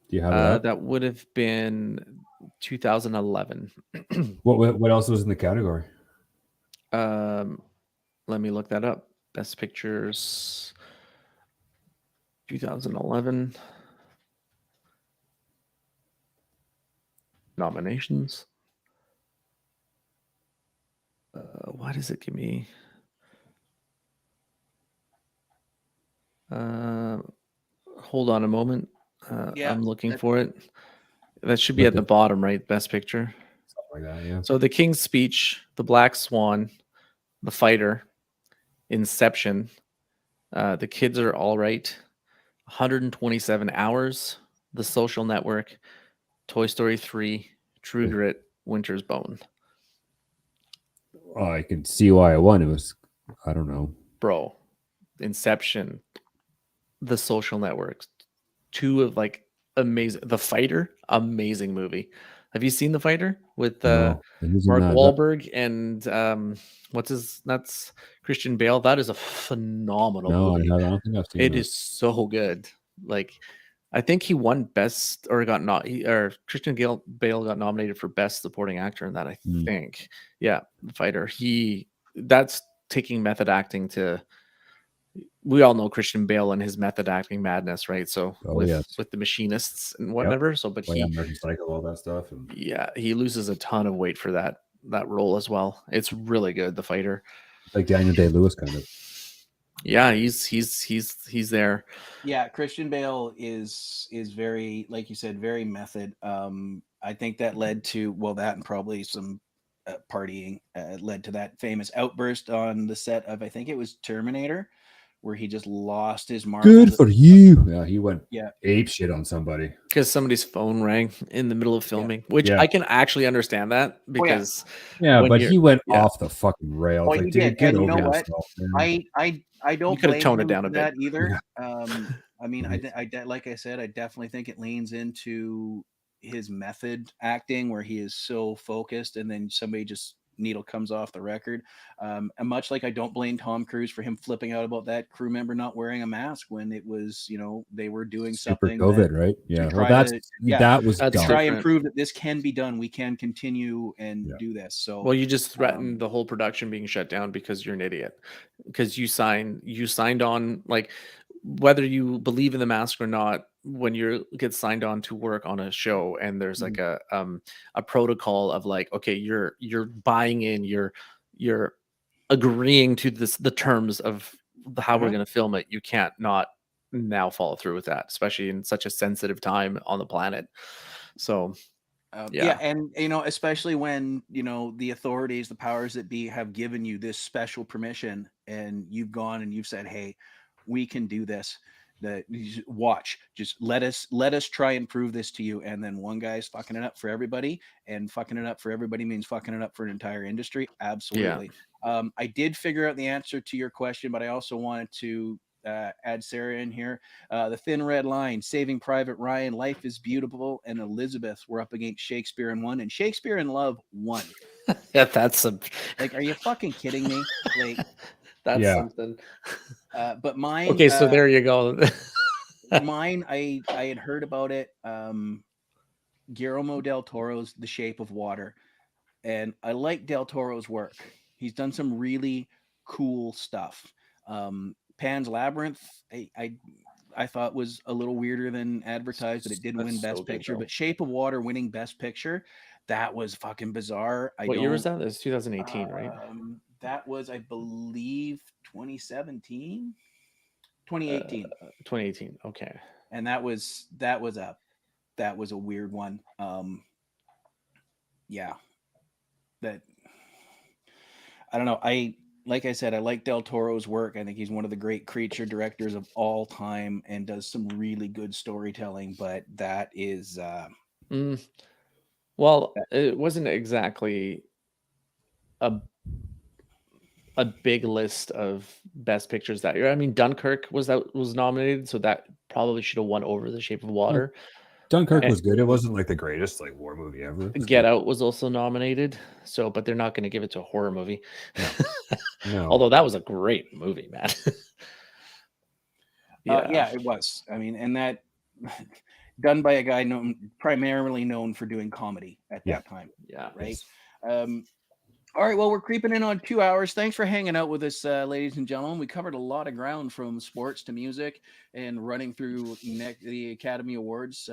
Do you have it up? That would have been 2011. What else was in the category? Let me look that up. Best Pictures 2011 nominations. Why does it give me? Hold on a moment. I'm looking for it. That should be at the bottom, right? Best Picture. Something like that, yeah. So The King's Speech, The Black Swan, The Fighter, Inception, The Kids Are All Right, 127 Hours, The Social Network, Toy Story 3, True Grit, Winter's Bone. Oh, I can see why I won. It was, I don't know. Bro, Inception, The Social Network, two of like amazing. The Fighter, amazing movie. Have you seen The Fighter with No, Mark Wahlberg and that's Christian Bale? That is a phenomenal movie. I don't think I've seen It that. is so good. Like, I think he won best or got not or Christian Bale got nominated for best supporting actor in that. I think, yeah, The Fighter. That's taking method acting to. We all know Christian Bale and his method acting madness, right? So with the Machinists and whatever. So, but American Psycho, all that stuff. Yeah, he loses a ton of weight for that role as well. It's really good, The Fighter. Like Daniel Day-Lewis, kind of. Yeah, he's there. Yeah, Christian Bale is very, like you said, very method. I think that led to that and probably some partying led to that famous outburst on the set of, I think it was Terminator, where he just lost his marbles. Good for you. Yeah, he went ape shit on somebody because somebody's phone rang in the middle of filming, which I can actually understand that because but he went off the fucking rails. Like, dude, get over yourself. I don't. You could have toned it down a bit either. I mean, like I said, I definitely think it leans into his method acting where he is so focused, and then somebody just needle comes off the record. And much like I don't blame Tom Cruise for him flipping out about that crew member not wearing a mask when it was, they were doing something COVID, right? Yeah, that was to try and prove that this can be done. We can continue and do this. So you just threatened the whole production being shut down because you're an idiot. Because you signed on, like, whether you believe in the mask or not, when you get signed on to work on a show and there's like a protocol of like, okay, you're buying in, you're agreeing to the terms of how we're going to film it. You can't not now follow through with that, especially in such a sensitive time on the planet. So and especially when the authorities, the powers that be, have given you this special permission and you've gone and you've said, hey, we can do this. Watch, just let us try and prove this to you. And then one guy's fucking it up for everybody, and fucking it up for everybody means fucking it up for an entire industry. Absolutely. I did figure out the answer to your question, but I also wanted to add Sarah in here. The Thin Red Line, Saving Private Ryan, Life is Beautiful, and Elizabeth were up against Shakespeare in One, and Shakespeare in Love won. Yeah, that's like, are you fucking kidding me? Like, that's something. But mine. Okay, so there you go. Mine, I had heard about it. Guillermo del Toro's The Shape of Water, and I like del Toro's work. He's done some really cool stuff. Pan's Labyrinth, I thought was a little weirder than advertised, but it didn't win Best Picture. But Shape of Water winning Best Picture, that was fucking bizarre. What year was that? It was 2018, right? That was, I believe, 2017. 2018. 2018. Okay. And that was a weird one. Yeah. That, I don't know. Like I said, I like Del Toro's work. I think he's one of the great creature directors of all time and does some really good storytelling, but that is well, it wasn't exactly a a big list of best pictures that year. I mean, Dunkirk was nominated, so that probably should have won over The Shape of Water. Dunkirk was good. It wasn't like the greatest like war movie ever. Get Out was also nominated, but they're not going to give it to a horror movie. No. Although that was a great movie, man. Yeah, it was. I mean, and that done by a guy primarily known for doing comedy at that time. Yeah. Right. All right. Well, we're creeping in on 2 hours. Thanks for hanging out with us, ladies and gentlemen. We covered a lot of ground from sports to music and running through the Academy Awards,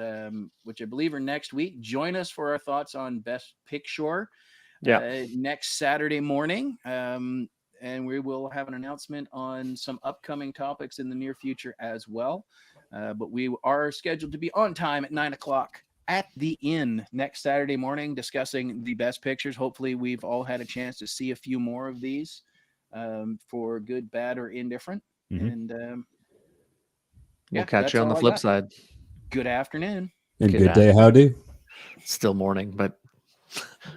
which I believe are next week. Join us for our thoughts on Best Picture next Saturday morning. And we will have an announcement on some upcoming topics in the near future as well. But we are scheduled to be on time at 9:00 at the Inn next Saturday morning, discussing the best pictures. Hopefully we've all had a chance to see a few more of these for good, bad, or indifferent. And we'll catch you on the flip side. Good afternoon. And good day, howdy. Still morning, but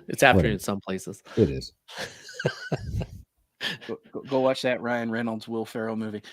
it's afternoon in some places. It is. Go watch that Ryan Reynolds, Will Ferrell movie.